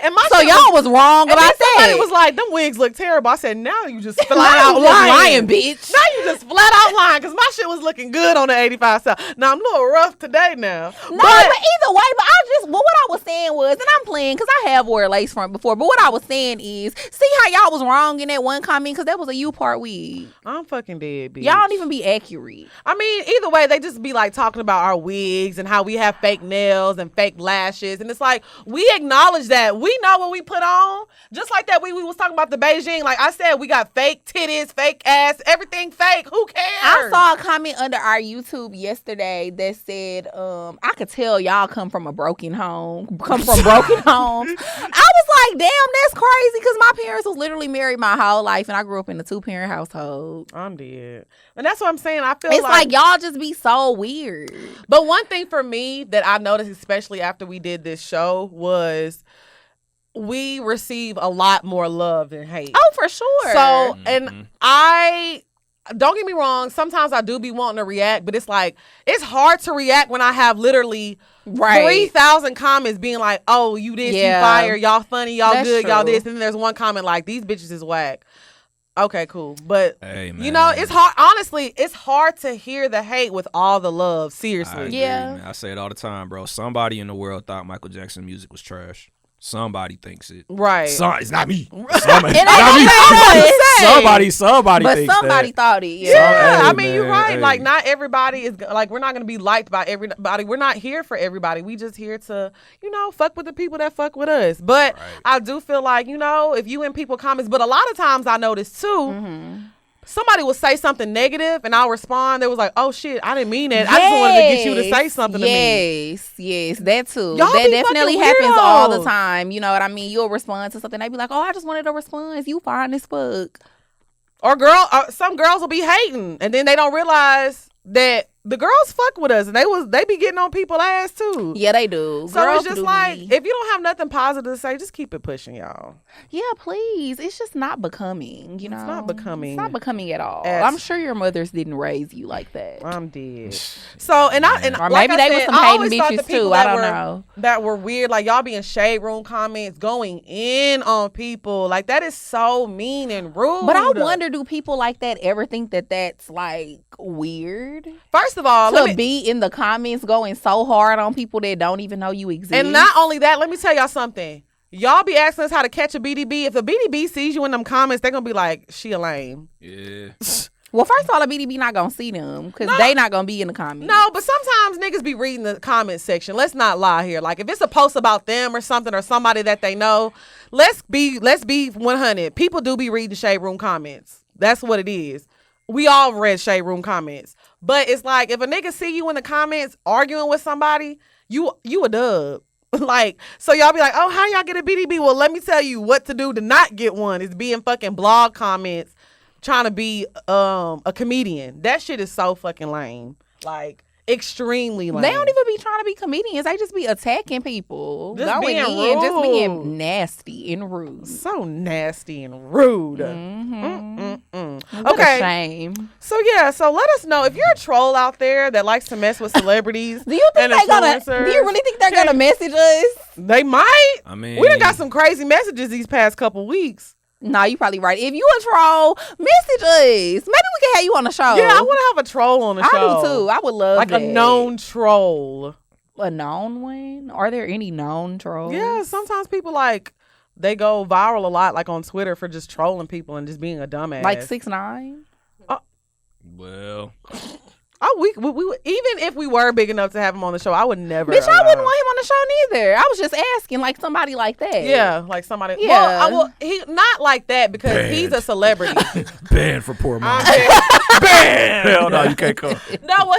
And so y'all was wrong about that. Somebody was like, them wigs look terrible. I said, now you just flat out lying, bitch. Now you just flat out lying because my shit was looking good on the 85 South. Now I'm a little rough today now. No, but either way, what I was saying was, and I'm playing because I have wore lace front before, but what I was saying is, see how y'all was wrong in that one comment because that was a U part wig. I'm fucking dead, bitch. Y'all don't even be accurate. I mean, either way, they just be like talking about our wigs and how we have fake nails and fake lashes. And it's like, we acknowledge that. We know what we put on. Just like that, we was talking about the Beijing. Like I said, we got fake titties, fake ass, everything fake. Who cares? I saw a comment under our YouTube yesterday that said, I could tell y'all come from broken homes. I was like, damn, that's crazy because my parents was literally married my whole life and I grew up in a 2-parent household. I'm dead. And that's what I'm saying. I feel it's like y'all just be so weird. But one thing for me that I noticed, especially after we did this show, was we receive a lot more love than hate. Oh, for sure. So, and I... Don't get me wrong. Sometimes I do be wanting to react, but it's like, it's hard to react when I have literally 3,000 comments being like, oh, you this, you fire, y'all funny, y'all That's good, true. y'all this. And then there's one comment like, these bitches is whack. Okay, cool. But, Hey, man. you know, it's hard. Honestly, it's hard to hear the hate with all the love. Seriously. I agree, man. I say it all the time, bro. Somebody in the world thought Michael Jackson music was trash. Somebody thinks it. Right. It's not me. Somebody thinks somebody that. thought it. Yeah, Hey, I mean, you're right. hey. Like, not everybody is, like, we're not going to be liked by everybody. We're not here for everybody. We just here to, fuck with the people that fuck with us. But I do feel like, if you in people comments, but a lot of times I notice too, somebody will say something negative and I'll respond. They was like, oh shit, I didn't mean that. I just wanted to get you to say something to me. Yes, that too. Y'all that be definitely fucking happens all the weirdos. time. You know what I mean? You'll respond to something. They be like, oh, I just wanted a response. You fine as fuck. Or some girls will be hating and then they don't realize that the girls fuck with us and they be getting on people's ass too. Yeah, they do. So Girls it's just do like, be. if you don't have nothing positive to say, just keep it pushing, y'all. Yeah, please. It's just not becoming, It's not becoming. It's not becoming at all. I'm sure your mothers didn't raise you like that. I'm dead. So, and or like maybe I they said, were some I hating always thought the bitches people too. I don't know. That were weird. Like, y'all be in shade room comments going in on people. Like, that is so mean and rude. But I wonder, do people like that ever think that that's like weird? First of all, to be in the comments going so hard on people that don't even know you exist. And not only that, let me tell y'all something. Y'all be asking us how to catch a BDB. If a BDB sees you in them comments, they're going to be like, she a lame. Yeah. Well, first of all, a BDB not going to see them because they not going to be in the comments. No, but sometimes niggas be reading the comment section. Let's not lie here. Like, if it's a post about them or something or somebody that they know, let's be 100. People do be reading shade room comments. That's what it is. We all read shade room comments. But it's like, if a nigga see you in the comments arguing with somebody, you a dub. Like, so y'all be like, oh, how y'all get a BDB? Well, let me tell you what to do to not get one is be in fucking blog comments trying to be a comedian. That shit is so fucking lame. Like, extremely lame. They don't even be trying to be comedians. They just be attacking people. Just being rude. Just being nasty and rude. So nasty and rude. What a shame. So let us know if you're a troll out there that likes to mess with celebrities. Do you think and do you really think they're gonna message us? They might. I mean, We done got some crazy messages these past couple weeks. Nah, you probably right. If you a troll, message us. Maybe we can have you on the show. Yeah, I want to have a troll on the show. I do too. I would love like that. a known troll. A known one? Are there any known trolls? Yeah, sometimes people they go viral a lot, like on Twitter, for just trolling people and just being a dumbass. Like 6ix9ine? Well, we even if we were big enough to have him on the show, I would never. Bitch, I wouldn't want him on the show neither. I was just asking, like somebody like that. Yeah, like somebody. Yeah. Well, he not like that because he's a celebrity. banned for poor mom. Banned. Hell no, you can't come. No,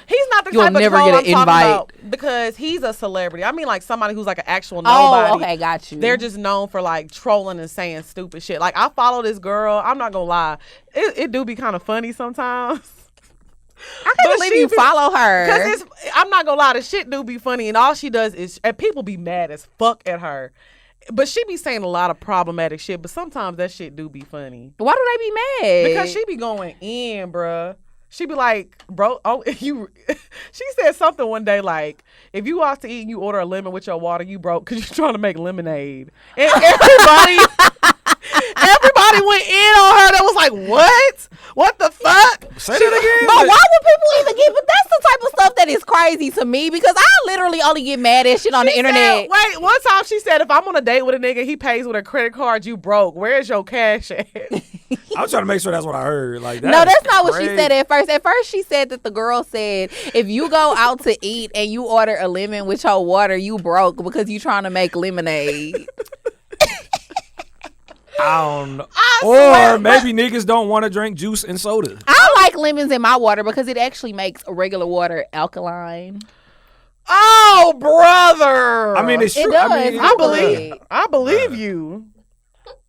he's not the You'll type of never troll get I'm an talking invite. about because he's a celebrity. I mean, like somebody who's like an actual nobody. Oh, okay, got you. They're just known for like trolling and saying stupid shit. Like I follow this girl. I'm not gonna lie, it do be kind of funny sometimes. I can't believe you follow her. Because I'm not gonna lie, the shit do be funny, and all she does is, and people be mad as fuck at her. But she be saying a lot of problematic shit, but sometimes that shit do be funny. Why do they be mad? Because she be going in, bruh. She be like, bro, she said something one day like, if you out to eat and you order a lemon with your water, you broke because you're trying to make lemonade. And everybody went in on her. That was like, what? What the fuck? Say that again. But why would people even get? But that's the type of stuff that is crazy to me because I literally only get mad at shit on the internet. Wait, one time she said, if I'm on a date with a nigga, he pays with a credit card, you broke. Where's your cash at? I was trying to make sure that's what I heard. Like, no, that's not what she said at first. At first, she said that the girl said, if you go out to eat and you order a lemon with your water, you broke because you trying to make lemonade. I don't know. Or maybe niggas don't want to drink juice and soda. I like lemons in my water because it actually makes regular water alkaline. Oh, brother. I mean, it's true. It does. I believe you.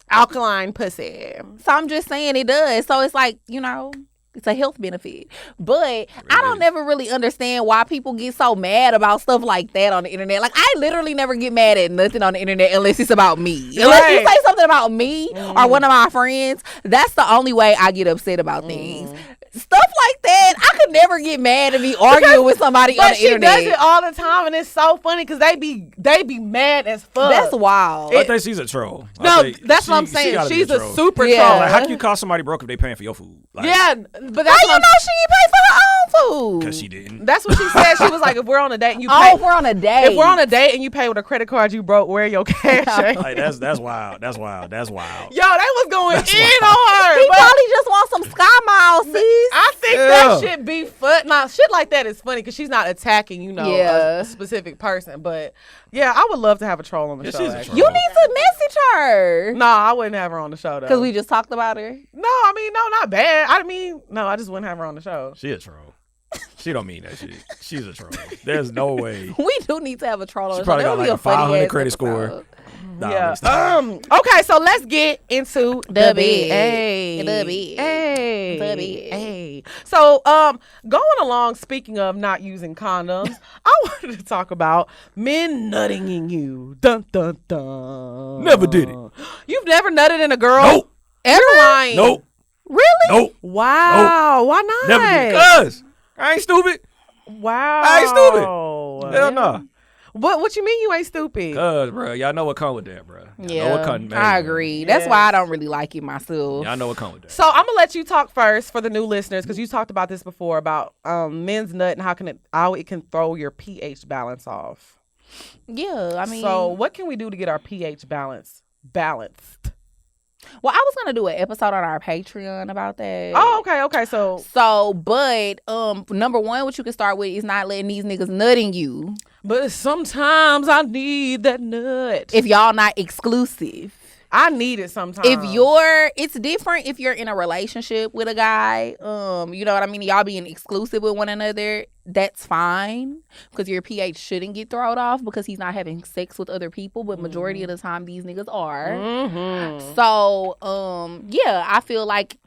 Alkaline pussy. So I'm just saying it does. So it's like, it's a health benefit. But I don't never really understand why people get so mad about stuff like that on the internet. Like, I literally never get mad at nothing on the internet unless it's about me. Unless you say something about me or one of my friends, that's the only way I get upset about things. Stuff like that, I could never get mad and be arguing with somebody on the internet. But she does it all the time, and it's so funny because they be mad as fuck. That's wild. I think she's a troll. No, that's what I'm saying. She's a super troll. Like, how can you call somebody broke if they paying for your food? Like, yeah, but that's how you know she ain't pay for her own food? Because she didn't. That's what she said. She was like, if we're on a date and you pay. Oh, if we're on a date. If we're on a date and you pay with a credit card you broke, where your cash at? Like, that's wild. That's wild. That's wild. Yo, they was going on her. He probably just wants some Sky Miles, sis. I think that shit be fun. Now, shit like that is funny because she's not attacking, a specific person. But yeah, I would love to have a troll on the show. She's a troll. You need to message her. No, I wouldn't have her on the show though. Because we just talked about her. No, I mean, no, not bad. I just wouldn't have her on the show. She a troll. She don't mean that shit. She's a troll. There's no way. We do need to have a troll on the show. She probably got like a 500 credit score. Nah, yeah. Okay, so let's get into the big. Hey. So, going along, speaking of not using condoms, I wanted to talk about men nutting in you. Dun dun dun. Never did it. You've never nutted in a girl? Nope. Ever? Lying. Nope. Really? Nope. Wow. Nope. Why not? Never did it. Cuz I ain't stupid. Wow. I ain't stupid. Hell no. What you mean you ain't stupid? Cuz, bro, y'all know what come with that, bro. I agree. That's why I don't really like it myself. Y'all know what come with that. So I'm gonna let you talk first for the new listeners because you talked about this before about men's nut and how it can throw your pH balance off. Yeah, I mean. So what can we do to get our pH balanced? Well, I was gonna do an episode on our Patreon about that. Oh, okay. But number one, what you can start with is not letting these niggas nutting you. But sometimes I need that nut. If y'all not exclusive. I need it sometimes. It's different if you're in a relationship with a guy. You know what I mean? Y'all being exclusive with one another, that's fine. Because your pH shouldn't get thrown off because he's not having sex with other people. But majority of the time, these niggas are. Mm-hmm. So, I feel like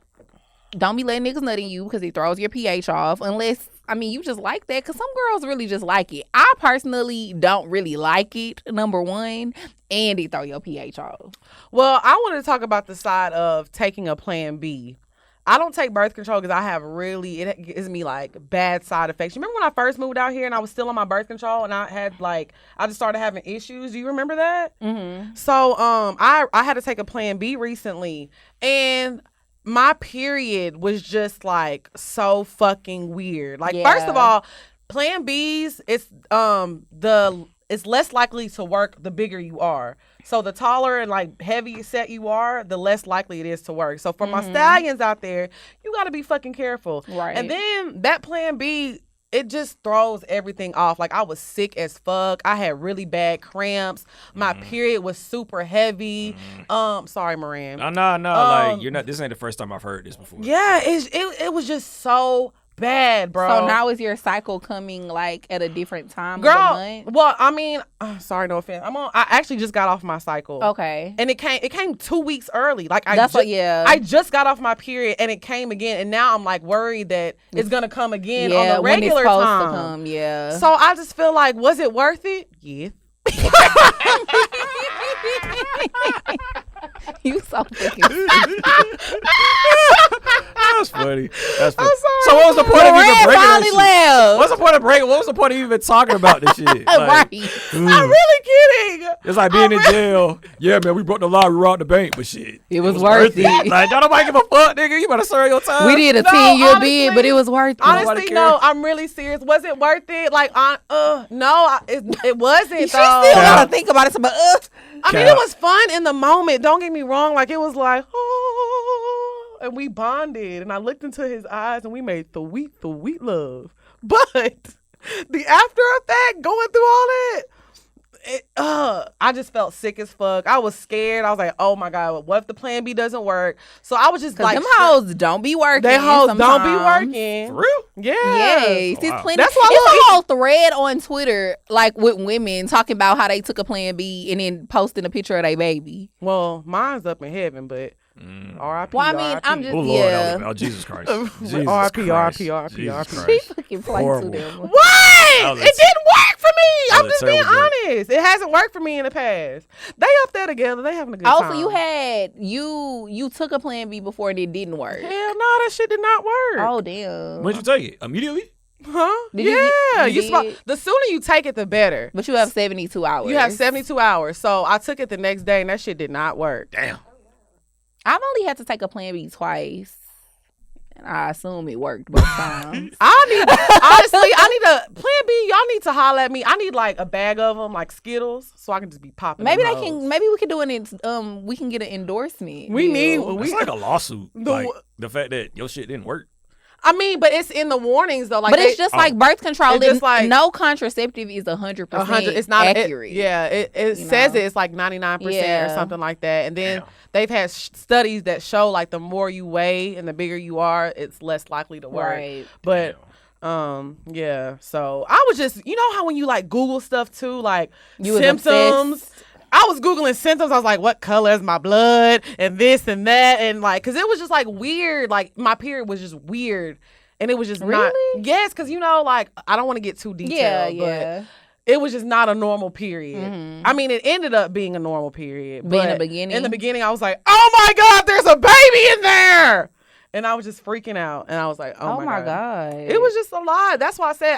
don't be letting niggas nut in you because it throws your pH off. Unless, you just like that. Because some girls really just like it. I personally don't really like it, number one. And it throw your pH off. Well, I want to talk about the side of taking a plan B. I don't take birth control because I have it gives me like bad side effects. You remember when I first moved out here and I was still on my birth control and I just started having issues? Do you remember that? Mm-hmm. So I had to take a Plan B recently, and my period was just like so fucking weird. Like first of all, Plan B's it's less likely to work the bigger you are. So the taller and like heavy set you are, the less likely it is to work. So for my stallions out there, you got to be fucking careful. Right. And then that Plan B, it just throws everything off. Like I was sick as fuck. I had really bad cramps. My period was super heavy. Sorry, Moran. No. Like you're not. This ain't the first time I've heard this before. Yeah, it was just so bad, bro. So now is your cycle coming like at a different time Girl, of the month? Well, I mean, sorry, no offense. I actually just got off my cycle. Okay. And it came 2 weeks early. Like I just got off my period and it came again, and now I'm like worried that it's gonna come again on the regular when it's time. To come, yeah. So I just feel like, was it worth it? Yeah. You so fucking That's funny. That's funny. So what was the point of even breaking that shit? What's the point of breaking? What was the point of even talking about this shit? Like, right. I'm really kidding. It's like being in jail. Yeah, man, we broke the law, we robbed the bank, but shit. It was worth it. Like, don't nobody give a fuck, nigga. You better serve your time. We did a 10-year bid, but it was worth it. Honestly, no, I'm really serious. Was it worth it? Like, no, it wasn't. She still gotta think about it. But I mean, it was fun in the moment. Don't get me wrong. Like, it was like, oh, and we bonded. And I looked into his eyes and we made the sweet love. But the after effect, going through all that, I just felt sick as fuck. I was scared. I was like, oh my God, what if the Plan B doesn't work? So I was just like, them hoes don't be working. They hoes sometimes. don't be working. For real? Yeah. Yes. Oh, wow. That's why it's a whole thread on Twitter, like with women talking about how they took a Plan B and then posting a picture of their baby. Well, mine's up in heaven, but R.I.P. Well, I mean, R.I.P. I'm just, Oh, Lord, oh, Jesus Christ. R.I.P. R.I.P. She fucking played to them. What? It didn't work for me. I'm just being terrible honest. It hasn't worked for me in the past. They up there together. They having a good time. Also, you took a Plan B before and it didn't work. Hell no, that shit did not work. Oh, damn. When'd you take it? Immediately? Huh? You The sooner you take it, the better. But you have 72 hours. You have 72 hours. So I took it the next day and that shit did not work. Damn. I've only had to take a Plan B twice. And I assume it worked both times. I need a Plan B. Y'all need to holler at me. I need like a bag of them, like Skittles, so I can just be popping. Maybe we can do we can get an endorsement. It's like a lawsuit. Like the fact that your shit didn't work. I mean, but it's in the warnings though. Like, but it's just like birth control. It's just like no contraceptive is 100%. It's not accurate. It says it's like 99% or something like that. And then they've had studies that show like the more you weigh and the bigger you are, it's less likely to work. Right. But so I was just, you know how when you like Google stuff too, like symptoms. I was Googling symptoms. I was like, what color is my blood and this and that. And like, cause it was just like weird. Like my period was just weird. And it was just not. Yes. Cause you know, like I don't want to get too detailed. But it was just not a normal period. Mm-hmm. I mean, it ended up being a normal period. But in the beginning, I was like, oh my God, there's a baby in there. And I was just freaking out. And I was like, oh my God. It was just a lot. That's why I said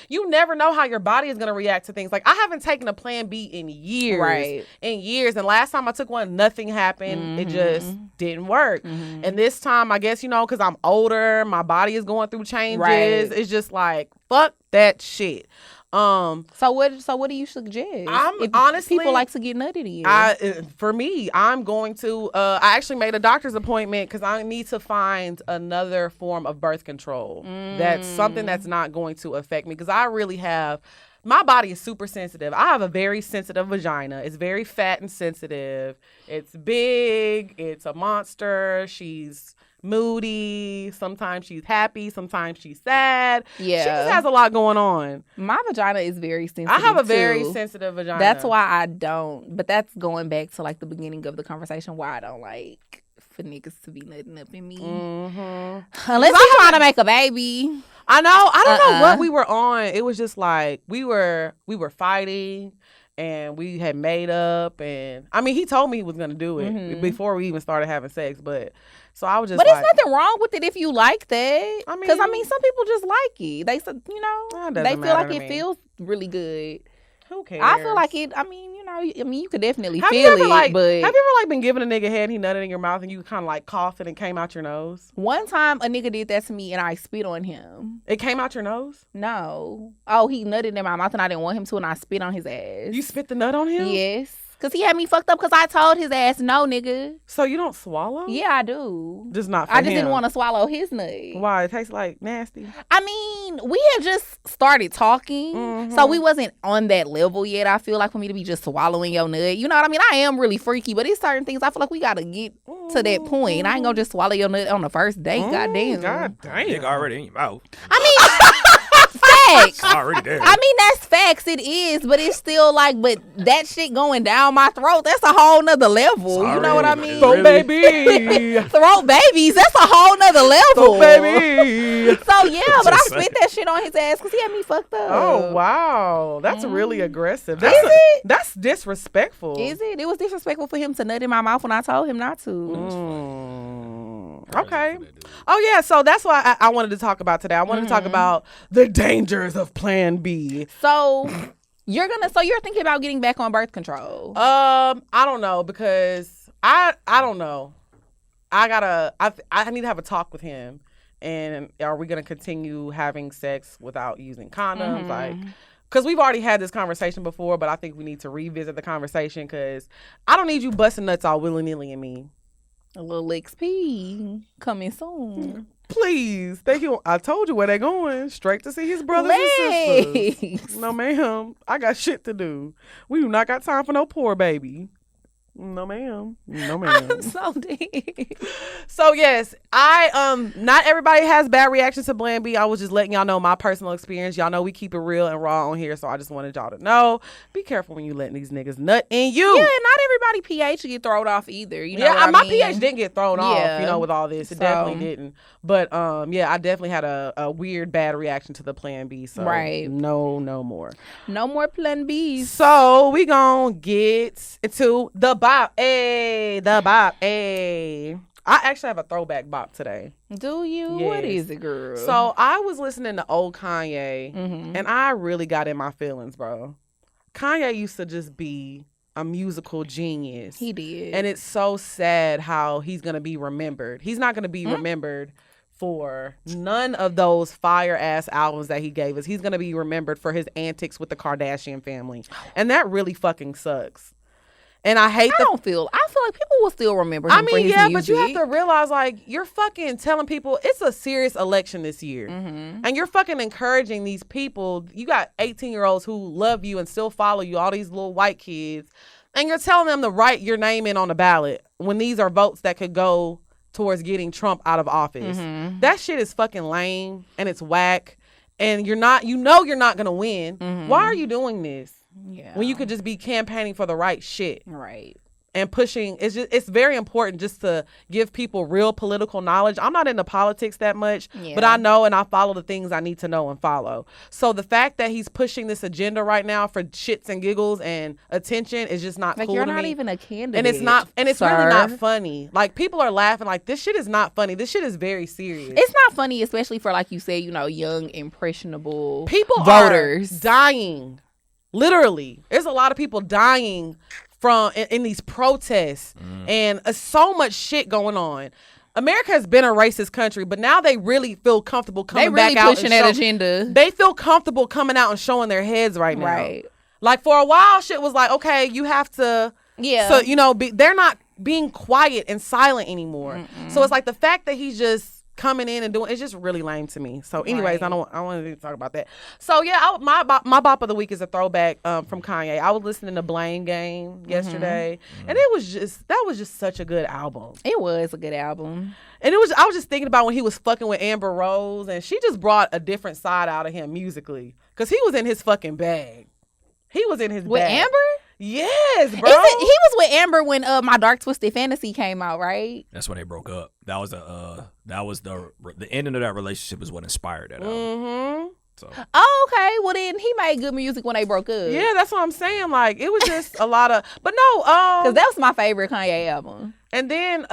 you never know how your body is going to react to things. Like, I haven't taken a Plan B in years. Right. In years. And last time I took one, nothing happened. Mm-hmm. It just didn't work. Mm-hmm. And this time, I guess, because I'm older, my body is going through changes. Right. It's just like, fuck that shit. So what do you suggest? Honestly, people like to get nutted in. For me, I'm going to. I actually made a doctor's appointment because I need to find another form of birth control. That's something that's not going to affect me because I really have. My body is super sensitive. I have a very sensitive vagina. It's very fat and sensitive. It's big. It's a monster. She's moody. Sometimes she's happy. Sometimes she's sad. Yeah. She just has a lot going on. My vagina is very sensitive. I have a very sensitive vagina. That's why I don't. But that's going back to like the beginning of the conversation why I don't like for niggas to be nutting up in me. Mm-hmm. Unless you're trying to make a baby. I know. I don't know what we were on. It was just like we were fighting. and we had made up, and I mean, he told me he was gonna do it before we even started having sex. But so I was just. But there's nothing wrong with it if you like that. I mean, because some people just like it. They said, they feel like it feels really good. Who cares? I feel like it. You could definitely have feel it. But have you ever been giving a nigga head and he nutted in your mouth and you kind of like coughed and it came out your nose? One time a nigga did that to me and I spit on him. It came out your nose? No. Oh, he nutted in my mouth and I didn't want him to, and I spit on his ass. You spit the nut on him? Yes. Because he had me fucked up because I told his ass no, nigga. So you don't swallow? Yeah, I do. Just not for I just him. didn't want to swallow his nut. Why? It tastes like nasty? I mean, we had just started talking, so we wasn't on that level yet. I feel like for me to be just swallowing your nut. You know what I mean? I am really freaky, but it's certain things I feel like we got to get to that point. I ain't going to just swallow your nut on the first date. Goddamn. God damn. Dick already in your mouth. I mean... Facts. Already there. I mean, that's facts. It is, but it's still like, but that shit going down my throat, that's a whole nother level. Sorry. You know what I mean? Throat baby. Throat babies, that's a whole nother level. Throat baby. So yeah, but I spit that shit on his ass because he had me fucked up. Oh wow, that's really aggressive. Is it? That's disrespectful. Is it? It was disrespectful for him to nut in my mouth when I told him not to. Okay. Oh yeah, so that's why I wanted to talk about today. I wanted to talk about the dangers of Plan B. So you're thinking about getting back on birth control? I don't know, because I don't know. I need to have a talk with him. And are we gonna continue having sex without using condoms? Like, because we've already had this conversation before, but I think we need to revisit the conversation, because I don't need you busting nuts all willy nilly in me. A little XP coming soon. Please. I told you where they're going. Straight to see his brothers and sisters. No, ma'am. I got shit to do. We do not got time for no poor baby. No, ma'am. No, ma'am. I'm so dead. So, yes, not everybody has bad reactions to Plan B. I was just letting y'all know my personal experience. Y'all know we keep it real and raw on here, so I just wanted y'all to know. Be careful when you letting these niggas nut in you. Yeah, not everybody pH get thrown off either. You know my mean? pH didn't get thrown off, with all this. It definitely didn't. But, I definitely had a weird bad reaction to the Plan B. So, no more. No more Plan Bs. So, we gonna get into the bop. The bop. I actually have a throwback bop today. Do you? Yes. What is it, girl? So I was listening to old Kanye, and I really got in my feelings, bro. Kanye used to just be a musical genius. He did. And it's so sad how he's going to be remembered. He's not going to be remembered for none of those fire-ass albums that he gave us. He's going to be remembered for his antics with the Kardashian family. And that really fucking sucks. And I feel like people will still remember him for his music. But you have to realize, like, you're fucking telling people it's a serious election this year. And you're fucking encouraging these people. You got 18-year-olds who love you and still follow you, all these little white kids. And you're telling them to write your name in on the ballot when these are votes that could go towards getting Trump out of office. That shit is fucking lame and it's whack. And you're not going to win. Why are you doing this? Yeah. When you could just be campaigning for the right shit. Right. And pushing, it's very important just to give people real political knowledge. I'm not into politics that much, but I know and I follow the things I need to know and follow. So the fact that he's pushing this agenda right now for shits and giggles and attention is just not cool to me. You're not even a candidate. And it's really not funny. Like, people are laughing like, this shit is not funny. This shit is very serious. It's not funny, especially for, like you say, young, impressionable people voters. Are dying. Literally, there's a lot of people dying in these protests, and so much shit going on. America has been a racist country, but now they really feel comfortable coming back out. They really pushing that agenda. They feel comfortable coming out and showing their heads right now. Right. Like, for a while, shit was like, okay, you have to. Yeah. So they're not being quiet and silent anymore. So it's like the fact that he's just coming in and doing, it's just really lame to me. So anyways, I don't want to talk about that. So yeah, my bop of the week is a throwback from Kanye. I was listening to Blame Game yesterday, and that was just such a good album. It was a good album. And I was just thinking about when he was fucking with Amber Rose, and she just brought a different side out of him musically, because he was in his fucking bag. He was in his with bag. Amber? Yes, bro. He was with Amber when My Dark Twisted Fantasy came out, right? That's when they broke up. That was the ending of that relationship is what inspired that album. So Oh, okay. Well, then he made good music when they broke up. Yeah, that's what I'm saying. Like it was just a lot of, but no, Because that was my favorite Kanye album. and then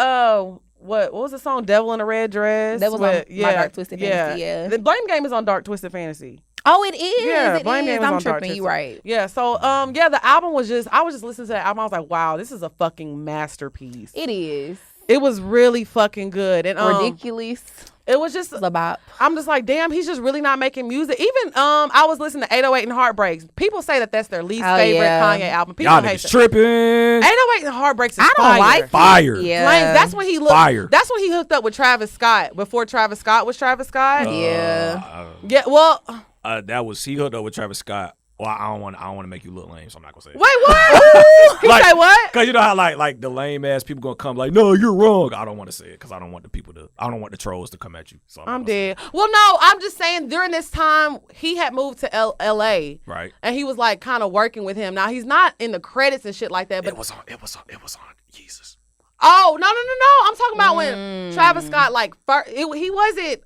what was the song "Devil in a Red Dress"? That was on My Dark Twisted Fantasy. Yeah. The Blame Game is on Dark Twisted Fantasy. Oh, it is. Yeah, it Blame is. Game is I'm on Dark tripping. You Twisted. right. Yeah, so yeah, the album was just I was just listening to that album. I was like, wow, this is a fucking masterpiece. It is. It was really fucking good and Ridiculous. It was just The bop. I'm just like, damn, he's just really not making music. Even I was listening to 808 and Heartbreaks. People say that that's their least favorite Kanye album. People y'all hate niggas it. tripping. 808 and Heartbreaks is I don't fire. like Fire. Yeah. Flames, that's when he looked. Fire. That's when he hooked up with Travis Scott before Travis Scott was Travis Scott. Yeah. Yeah, well, That was he hooked up with Travis Scott. Well, I don't want to make you look lame, so I'm not gonna say it. wait, what? He Like- say what? Cause you know how like the lame ass people gonna come like, no, you're wrong. I don't want to say it because I don't want the trolls to come at you. So I'm dead. Well, no, I'm just saying during this time he had moved to L.A. Right. and he was like kind of working with him. Now he's not in the credits and shit like that, but It was on Jesus. oh no, I'm talking about when Travis Scott like he wasn't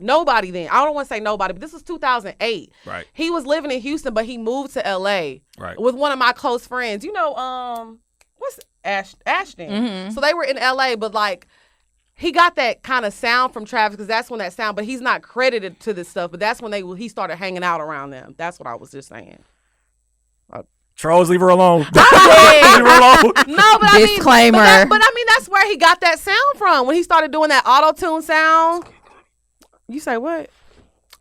nobody then. I don't want to say nobody, but this was 2008. Right. He was living in Houston, but he moved to LA. Right. With one of my close friends. You know, what's Ashton? Mm-hmm. So they were in LA, but like he got that kind of sound from Travis because that's when that sound. But he's not credited to this stuff. But that's when he started hanging out around them. That's what I was just saying. Trolls, leave her alone. leave I'm her alone. No, but Disclaimer. I mean, but I mean that's where he got that sound from when he started doing that auto tune sound. You say what?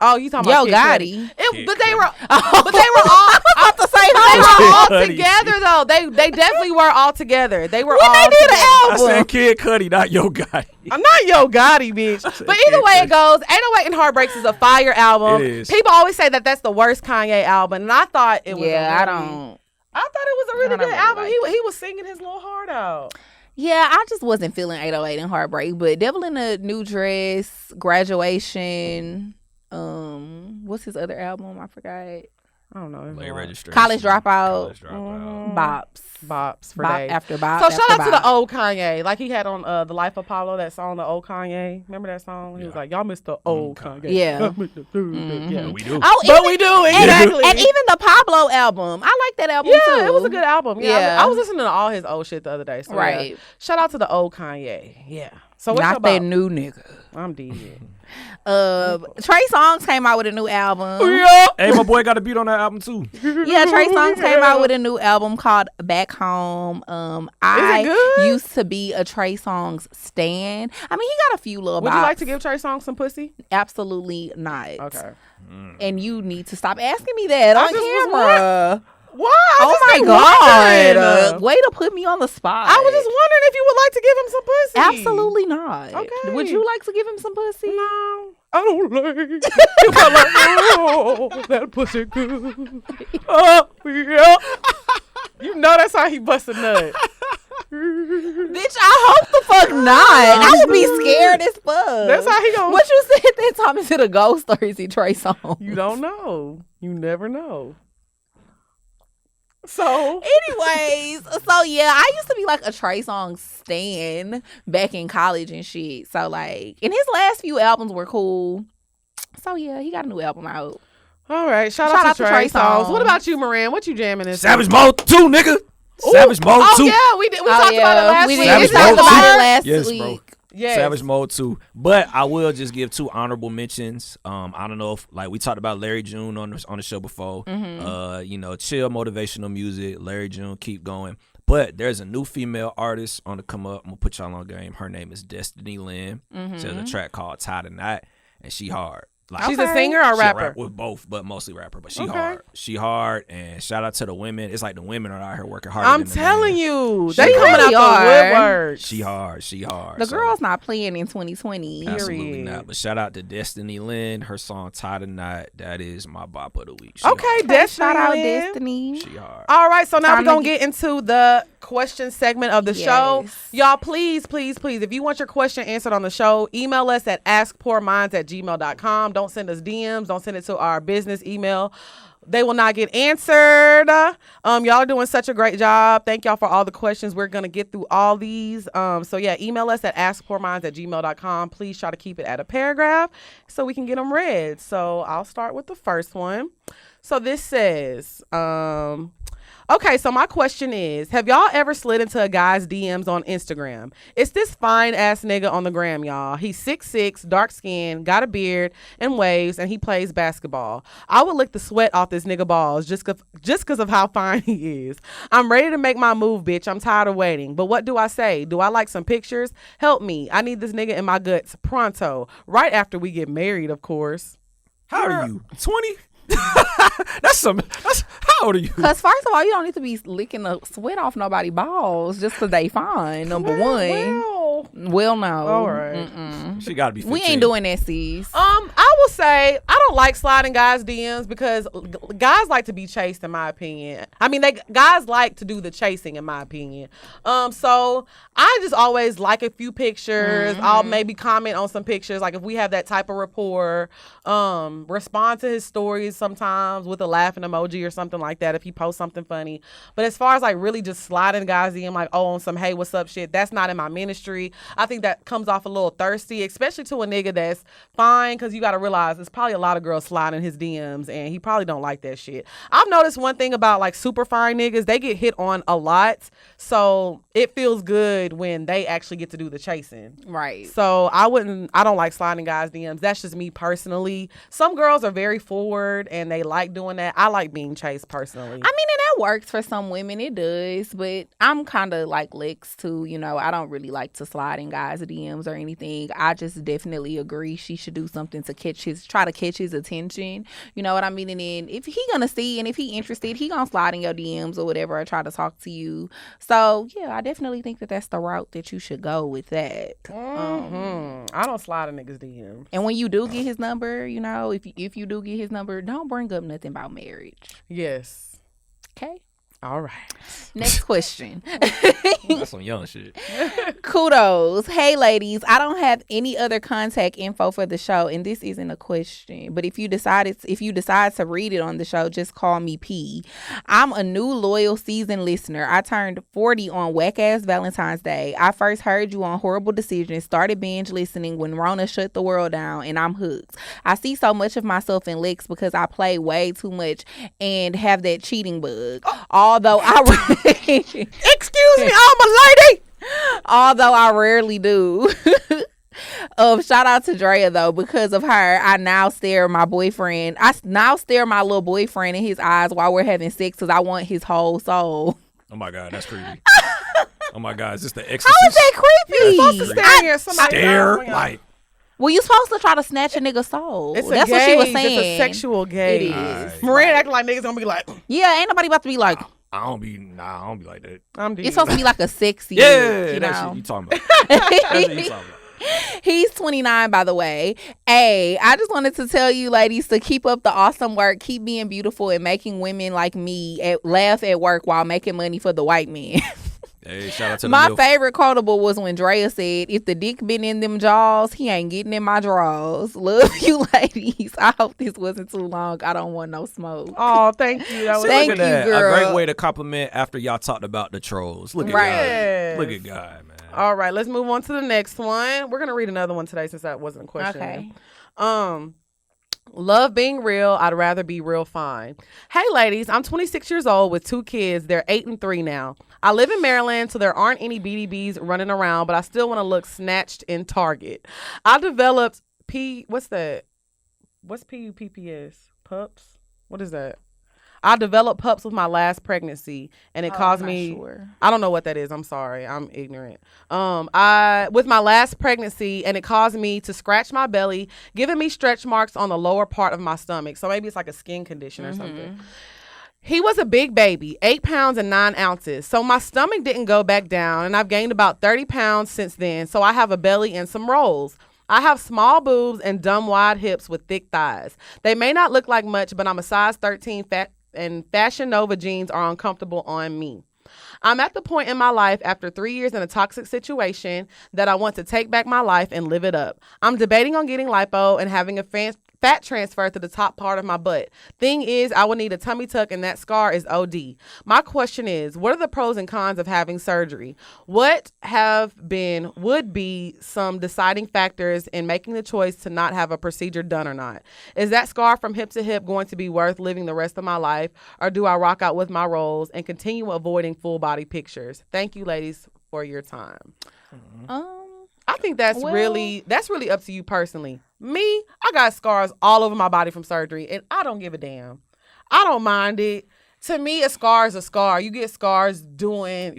Oh, you talking Yo, about Kid Gotti. Cudi. But they were all. I'm about to say They were hold all Cudi. together though. They definitely were all together. They were When all they did together. an I said Kid Cudi, not Yo Gotti. I'm not Yo Gotti, bitch. But either way it goes, 808 and Heartbreaks is a fire album. It is. People always say that that's the worst Kanye album, and I thought it was. Yeah, I don't. I thought it was a really I don't good really album. like He was singing his little heart out. Yeah, I just wasn't feeling 808 and Heartbreak, but Devil in a New Dress, Graduation, what's his other album? I forgot. I don't know. Late registration. College Dropout. College Dropout. Bops. Bops for Bop days. after bop. So after shout out to bop. the old Kanye, like he had on The Life of Pablo, that song, the old Kanye. Remember that song? He was like, "Y'all missed the old Kanye." Yeah. Y'all missed the Yeah, We do. Oh, but even, we do and, exactly. and even the Pablo album. I like that album too. Yeah, it was a good album. Yeah, Yeah. I was listening to all his old shit the other day. So Right. yeah. Shout out to the old Kanye. Yeah. So what's Not about? that new nigga. I'm dead. Trey Songz came out with a new album. Hey, my boy got a beat on that album too. Yeah, Trey Songz came out with a new album called Back Home. I good? used to be a Trey Songz stan. I mean, he got a few little Would you bops. like to give Trey Songz some pussy? Absolutely not. Okay. And you need to stop asking me that on just was camera. Why? I Oh just my been God. wondering. Way to put me on the spot. I was just wondering if you would like to give him some pussy. Absolutely not. Okay. Would you like to give him some pussy? No, I don't like. I like, oh, that pussy good. Oh yeah. You know that's how he bust a nut. Bitch, I hope the fuck not. I would be scared as fuck. That's how he gonna. What you said that time? Is it a ghost or is he Trey Songz? You don't know. You never know. So Anyways, so yeah, I used to be like a Trey Songz stan back in college and shit. So like, and his last few albums were cool. So yeah, he got a new album out. all right, shout out to Trey Songz. What about you, Moran? What you jamming this? Savage Mode 2, nigga. Ooh. Savage Mode 2. Oh yeah, we did. We talked about it last we week. did. Savage We talked Mode about too. it last Yes, week. bro. Yes. Savage Mode 2. But I will just give 2 honorable mentions. I don't know if, like, we talked about Larry June on the show before. You know, chill motivational music. Larry June, keep going. But there's a new female artist on the come up. I'm gonna put y'all on game. Her name is Destiny Lynn. She has a track called Tie the Knot, and she hard. Like, She's a singer or she rapper? rap with both, but mostly rapper. But she Okay. hard. She hard, and shout out to the women. It's like the women are out here working hard. I'm telling you, they She coming really out are. the woodwork. She hard. She hard. The So, girl's not playing in 2020. absolutely Period. not. But shout out to Destiny Lynn. Her song Tie the Knot. That is my bop of the week. She Okay, hard. Destiny. Shout out Lynn. Destiny. She hard. All right, so now Time we're to going to get into the question segment of the show. Yes. Y'all, please, if you want your question answered on the show, email us at askpoorminds@gmail.com. Don't send us DMs. Don't send it to our business email. they will not get answered. Y'all are doing such a great job. Thank y'all for all the questions. We're going to get through all these. So yeah, email us at askpoorminds@gmail.com. Please try to keep it at a paragraph so we can get them read. So I'll start with the first one. So this says, okay, so my question is, have y'all ever slid into a guy's DMs on Instagram? It's this fine ass nigga on the gram, y'all. He's 6'6", dark skin, got a beard and waves, and he plays basketball. I would lick the sweat off this nigga balls just cause of how fine he is. I'm ready to make my move, bitch. I'm tired of waiting. But what do I say? Do I like some pictures? Help me. I need this nigga in my guts pronto. Right after we get married, of course. How old are you? 20? That's how old are you? Because first of all, you don't need to be licking the sweat off nobody's balls just because they fine. Number one. Well, no. All right. She got to be 15. We ain't doing that, sis. I will say I don't like sliding guys' DMs because guys like to be chased, in my opinion. I mean, guys like to do the chasing, in my opinion. So I just always like a few pictures. I'll maybe comment on some pictures, like if we have that type of rapport. Respond to his stories sometimes with a laughing emoji or something like that if he posts something funny. But as far as like really just sliding guys' DM, like on some hey what's up shit, that's not in my ministry. I think that comes off a little thirsty, especially to a nigga that's fine, because you got to realize there's probably a lot of girls sliding his DMs and he probably don't like that shit. I've noticed one thing about like super fine niggas, they get hit on a lot, so it feels good when they actually get to do the chasing. Right. So I don't like sliding guys' DMs. That's just me personally. Some girls are very forward and they like doing that. I like being chased personally. I mean, and that works for some women, it does, but I'm kind of like Lex too, I don't really like to slide in guys' DMs or anything. I just definitely agree she should do something to try to catch his attention. You know what I mean? And then if he gonna see and if he interested, he gonna slide in your DMs or whatever or try to talk to you. So yeah, I definitely think that that's the route that you should go with that. I don't slide in niggas' DMs. And when you do get his number, if you do get his number, don't bring up nothing about marriage. Yes. Okay. All right. Next question. That's some young shit. Kudos. Hey, ladies, I don't have any other contact info for the show, and this isn't a question. But if you decide to read it on the show, just call me P. I'm a new loyal seasoned listener. I turned 40 on whack-ass Valentine's Day. I first heard you on Horrible Decisions, started binge listening when Rona shut the world down, and I'm hooked. I see so much of myself in Lex because I play way too much and have that cheating bug. Although excuse me, I'm a lady. Although I rarely do. Shout out to Drea though, because of her, I now stare my little boyfriend in his eyes while we're having sex because I want his whole soul. Oh my God, that's creepy. Oh my God, is this the Exorcist? How is that creepy? You're supposed to stare at somebody. Like. Well, you supposed to try to snatch a nigga's soul. That's what she was saying. It's a sexual gaze. It is. Right. Maria acting like niggas gonna be like, yeah, ain't nobody about to be like. I don't be like that. It's supposed to be like a sexy. Yeah, that's what you talking about. That's what you talking about. He's 29, by the way. Hey, I just wanted to tell you, ladies, to keep up the awesome work, keep being beautiful, and making women like me laugh at work while making money for the white men. Hey, shout out to my favorite quotable was when Drea said, "If the dick been in them jaws, he ain't getting in my drawers." Love you, ladies. I hope this wasn't too long. I don't want no smoke. Oh, thank you. That was Thank look at you, that. girl. A great way to compliment after y'all talked about the trolls. Look at God. Look at God, man. All right, let's move on to the next one. We're gonna read another one today since that wasn't a question. Okay. Love being real. I'd rather be real fine. Hey, ladies, I'm 26 years old with 2 kids. They're 8 and 3 now. I live in Maryland, so there aren't any BDBs running around, but I still want to look snatched in Target. I developed what's that? What's PUPPS? Pups? What is that? I developed pups with my last pregnancy, and it caused me. Sure. I don't know what that is. I'm sorry. I'm ignorant. With my last pregnancy, and it caused me to scratch my belly, giving me stretch marks on the lower part of my stomach. So maybe it's like a skin condition or something. He was a big baby, 8 pounds and 9 ounces. So my stomach didn't go back down, and I've gained about 30 pounds since then. So I have a belly and some rolls. I have small boobs and dumb wide hips with thick thighs. They may not look like much, but I'm a size 13 and Fashion Nova jeans are uncomfortable on me. I'm at the point in my life after 3 years in a toxic situation that I want to take back my life and live it up. I'm debating on getting lipo and having a fat transfer to the top part of my butt. Thing is, I would need a tummy tuck, and that scar is OD. My question is, what are the pros and cons of having surgery? What would be some deciding factors in making the choice to not have a procedure done or not? Is that scar from hip to hip going to be worth living the rest of my life, or do I rock out with my roles and continue avoiding full body pictures? Thank you, ladies, for your time. I think that's really up to you personally. Me, I got scars all over my body from surgery, and I don't give a damn. I don't mind it. To me, a scar is a scar. You get scars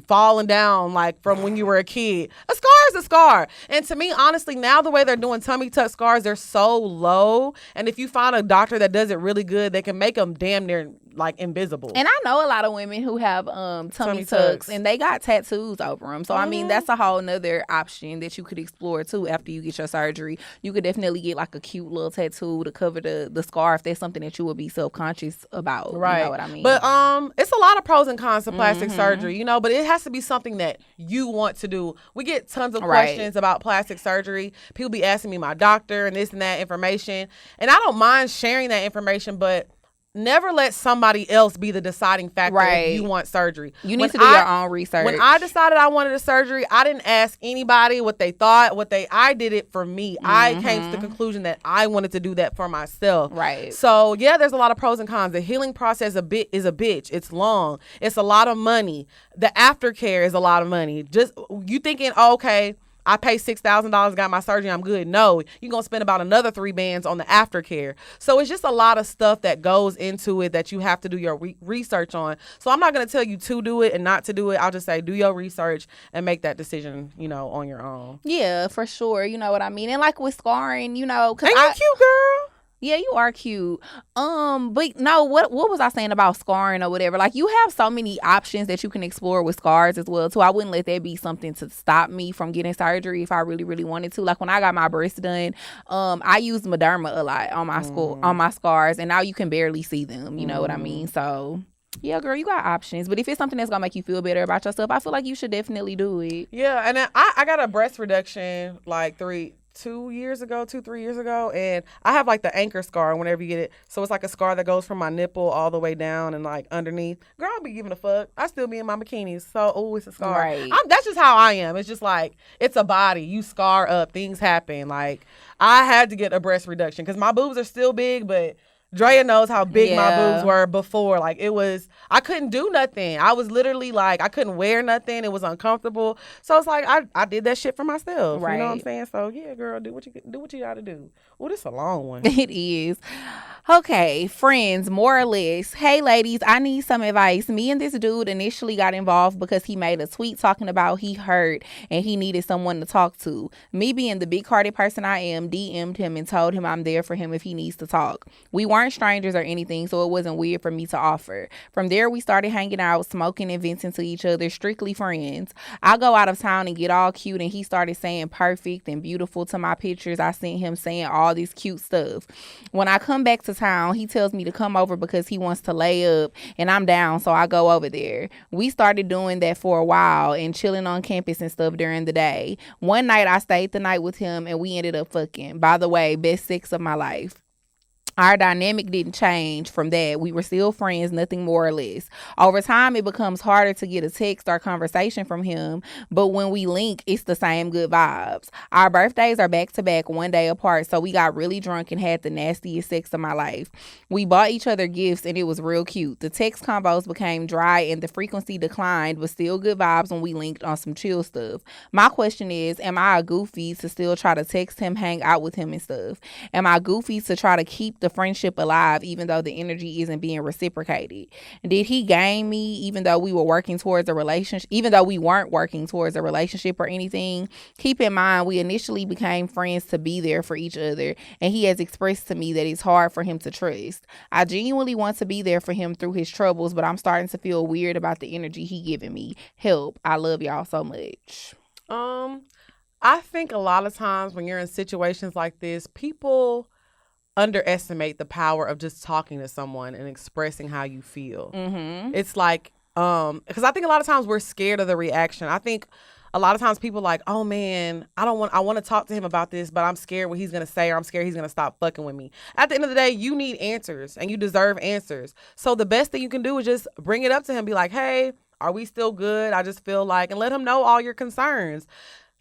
falling down like from when you were a kid. A scar is a scar. And to me, honestly, now the way they're doing tummy tuck scars, they're so low. And if you find a doctor that does it really good, they can make them damn near like invisible. And I know a lot of women who have tummy tucks and they got tattoos over them. So I mean, that's a whole nother option that you could explore too after you get your surgery. You could definitely get like a cute little tattoo to cover the scar if that's something that you would be self-conscious about. Right. You know what I mean? But it's a lot of pros and cons to plastic surgery, you know, but it has to be something that you want to do. We get tons of questions about plastic surgery. People be asking me my doctor and this and that information. And I don't mind sharing that information, but never let somebody else be the deciding factor if you want surgery. You need to do your own research. When I decided I wanted a surgery, I didn't ask anybody what they thought. I did it for me. I came to the conclusion that I wanted to do that for myself. Right. So yeah, there's a lot of pros and cons. The healing process is a bitch. It's long. It's a lot of money. The aftercare is a lot of money. Just you thinking, okay, I pay $6,000, got my surgery, I'm good. No, you're going to spend about another $3,000 on the aftercare. So it's just a lot of stuff that goes into it that you have to do your research on. So I'm not going to tell you to do it and not to do it. I'll just say do your research and make that decision, you know, on your own. Yeah, for sure. You know what I mean? And like with scarring, you know. Ain't you cute, girl? Yeah, you are cute. But no, what was I saying about scarring or whatever? Like, you have so many options that you can explore with scars as well, too. I wouldn't let that be something to stop me from getting surgery if I really, really wanted to. Like, when I got my breast done, I used Mederma a lot on my scars, and now you can barely see them. You know what I mean? So yeah, girl, you got options. But if it's something that's gonna make you feel better about yourself, I feel like you should definitely do it. Yeah, and then I got a breast reduction like 3 years ago, and I have like the anchor scar whenever you get it. So it's like a scar that goes from my nipple all the way down and like underneath. Girl, I'll be giving a fuck. I still be in my bikinis. So, it's a scar. Right. That's just how I am. It's just like, it's a body. You scar up. Things happen. Like, I had to get a breast reduction because my boobs are still big, but Drea knows how big my boobs were before. Like, I couldn't do nothing. I was literally like, I couldn't wear nothing. It was uncomfortable. So it's like, I did that shit for myself. Right. You know what I'm saying? So yeah, girl, do what you gotta do. Oh, this is a long one. It is. Okay, friends, more or less. Hey, ladies, I need some advice. Me and this dude initially got involved because he made a tweet talking about he hurt and he needed someone to talk to. Me being the big-hearted person I am, DM'd him and told him I'm there for him if he needs to talk. We weren't strangers or anything, so it wasn't weird for me to offer. From there, we started hanging out, smoking and venting to each other, strictly friends. I go out of town and get all cute, and he started saying perfect and beautiful to my pictures. I sent him saying all this cute stuff. When I come back to town, he tells me to come over because he wants to lay up, and I'm down, so I go over there. We started doing that for a while and chilling on campus and stuff during the day. One night, I stayed the night with him, and we ended up fucking. By the way, best sex of my life. Our dynamic didn't change from that. We were still friends, nothing more or less. Over time, it becomes harder to get a text or conversation from him, but when we link, it's the same good vibes. Our birthdays are back to back, one day apart, so we got really drunk and had the nastiest sex of my life. We bought each other gifts, and it was real cute. The text combos became dry, and the frequency declined, but still good vibes when we linked on some chill stuff. My question is, am I a goofy to still try to text him, hang out with him and stuff? Am I goofy to try to keep the friendship alive even though the energy isn't being reciprocated? Did he game me even though we weren't working towards a relationship or anything? Keep in mind, we initially became friends to be there for each other, and he has expressed to me that it's hard for him to trust. I genuinely want to be there for him through his troubles, but I'm starting to feel weird about the energy he giving me. Help. I love y'all so much. I think a lot of times when you're in situations like this, people underestimate the power of just talking to someone and expressing how you feel. It's like, because I think a lot of times we're scared of the reaction. I think a lot of times people like, oh man, I want to talk to him about this, but I'm scared what he's going to say, or I'm scared he's going to stop fucking with me. At the end of the day, you need answers and you deserve answers. So the best thing you can do is just bring it up to him. Be like, hey, are we still good? I just feel like, and let him know all your concerns.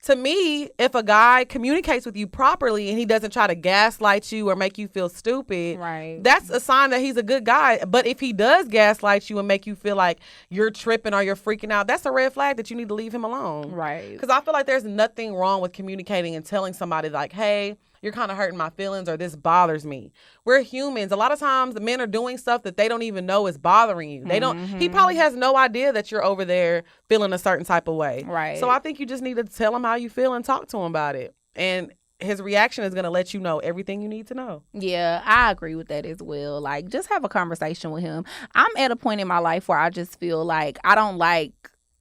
To me, if a guy communicates with you properly and he doesn't try to gaslight you or make you feel stupid, right, that's a sign that he's a good guy. But if he does gaslight you and make you feel like you're tripping or you're freaking out, that's a red flag that you need to leave him alone. right. Because I feel like there's nothing wrong with communicating and telling somebody like, hey, you're kind of hurting my feelings, or this bothers me. We're humans. A lot of times the men are doing stuff that they don't even know is bothering you. They don't. He probably has no idea that you're over there feeling a certain type of way. Right. So I think you just need to tell him how you feel and talk to him about it. And his reaction is going to let you know everything you need to know. Yeah, I agree with that as well. Like, just have a conversation with him. I'm at a point in my life where I just feel like I don't like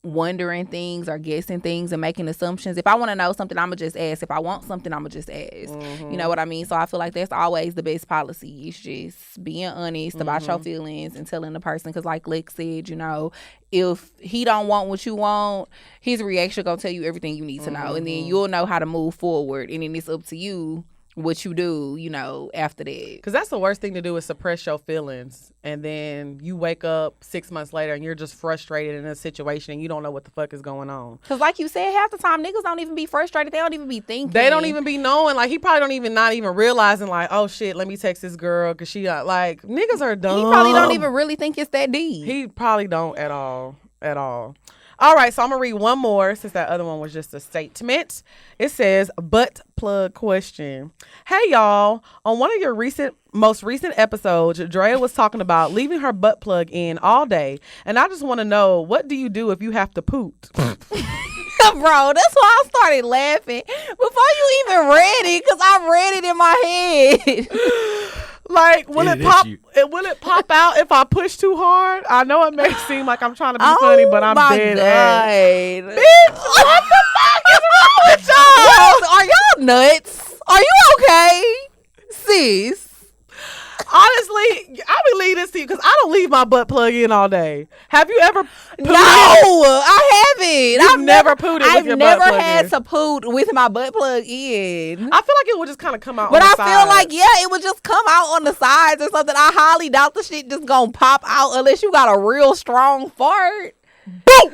wondering things or guessing things and making assumptions. If I want to know something, I'm gonna just ask. If I want something, I'm gonna just ask. You know what I mean? So I feel like that's always the best policy. It's just being honest about your feelings and telling the person, because like Lex said, you know, if he don't want what you want, his reaction gonna tell you everything you need to know, and then you'll know how to move forward, and then it's up to you what you do, you know, after that. Because that's the worst thing to do, is suppress your feelings. And then you wake up 6 months later and you're just frustrated in a situation and you don't know what the fuck is going on. Because like you said, half the time niggas don't even be frustrated. They don't even be thinking. They don't even be knowing. Like, he probably don't even, not even realizing like, oh shit, let me text this girl because she like, niggas are dumb. He probably don't even really think it's that deep. He probably don't at all. All right, so I'm going to read one more since that other one was just a statement. It says, butt plug question. Hey, y'all. On one of your most recent episodes, Drea was talking about leaving her butt plug in all day. And I just want to know, what do you do if you have to poot? Bro, that's why I started laughing before you even read it, because I read it in my head. Like, will it pop out if I push too hard? I know it may seem like I'm trying to be funny, but I'm dead ass. Bitch, what the fuck is wrong with y'all? Are y'all nuts? Are you okay, sis? Honestly, I be leaving this to you because I don't leave my butt plug in all day. Have you ever pooted? No, I haven't. I've never pooted with your butt plug in. I've never had to poot with my butt plug in. I feel like it would just kind of come out but on the I feel like, yeah, it would just come out on the sides or something. I highly doubt the shit just gonna pop out unless you got a real strong fart. Boom!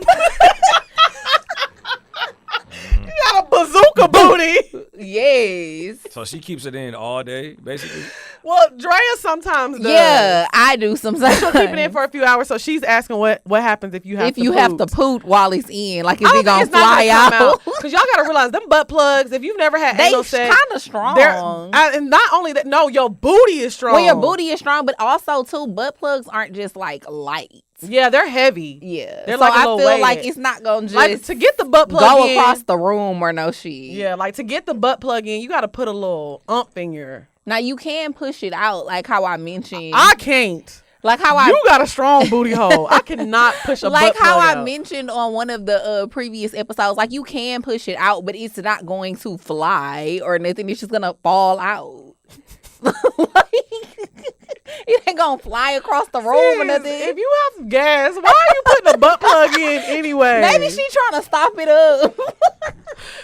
You got a bazooka booty. Yes. So she keeps it in all day, basically. Well, Drea sometimes does. Yeah, I do sometimes. She'll keep it in for a few hours. So she's asking what happens if you have to poot while it's in. Like, is it gonna fly out? Because y'all gotta realize them butt plugs, if you've never had anal sex, kind of strong. And not only that, no, your booty is strong. Well, your booty is strong, but also too, butt plugs aren't just like light. Yeah, they're heavy. Yeah, they're so like a I little feel weighted. like it's not gonna just like to get the butt plug go in, across the room or no shit. Yeah, like to get the butt plug in, you got to put a little umph in your. Now you can push it out, like how I mentioned. I can't. Like how you got a strong booty hole. I cannot push a like butt plug how I out. mentioned on one of the previous episodes. Like, you can push it out, but it's not going to fly or nothing. It's just gonna fall out. It ain't gonna fly across the room or nothing. If you have gas, why are you putting a butt plug in anyway? Maybe she trying to stop it up.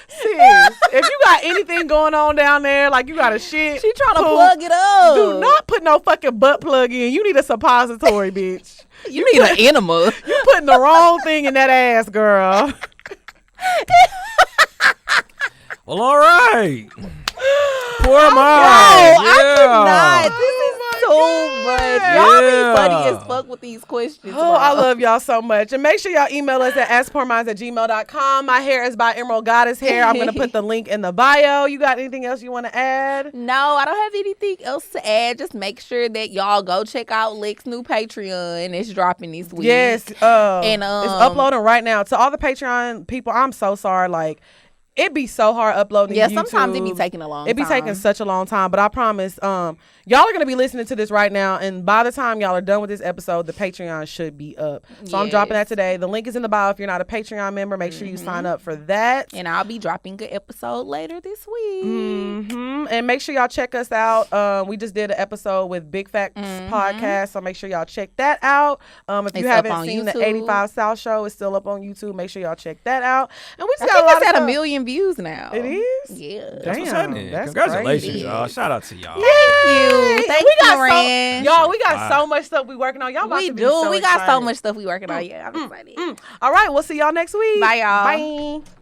Sis, if you got anything going on down there, like you got a shit, she trying to plug it up. Do not put no fucking butt plug in. You need a suppository, bitch. You need an enema. You putting the wrong thing in that ass, girl. Well, all right. Poor mom. I cannot. This is so much. Y'all be funny as fuck with these questions. Oh, I love y'all so much. And make sure y'all email us at askpoorminds@gmail.com. My hair is by Emerald Goddess Hair. I'm going to put the link in the bio. You got anything else you want to add? No, I don't have anything else to add. Just make sure that y'all go check out Lick's new Patreon. It's dropping this week. Yes. And it's uploading right now. To all the Patreon people, I'm so sorry. Like, it be so hard uploading. Yeah, to sometimes it be YouTube. taking a long time. It be taking such a long time, but I promise, y'all are gonna be listening to this right now, and by the time y'all are done with this episode, the Patreon should be up. So I'm dropping that today. The link is in the bio. If you're not a Patreon member, make sure you sign up for that. And I'll be dropping an episode later this week. And make sure y'all check us out. We just did an episode with Big Facts Podcast, so make sure y'all check that out. If you haven't seen the 85 South Show, it's still up on YouTube. Make sure y'all check that out. And we just got a lot of it's at stuff. 1 million views now. It is? Yeah. That's what's happening. That's Congratulations, crazy. y'all. Shout out to y'all. Thank you. Thanks, we got Moran. y'all, we got so much stuff we working on. Y'all about We to be do. so We got so excited. much stuff we working on. Yeah, I'm excited. All right, we'll see y'all next week. Bye, y'all. Bye.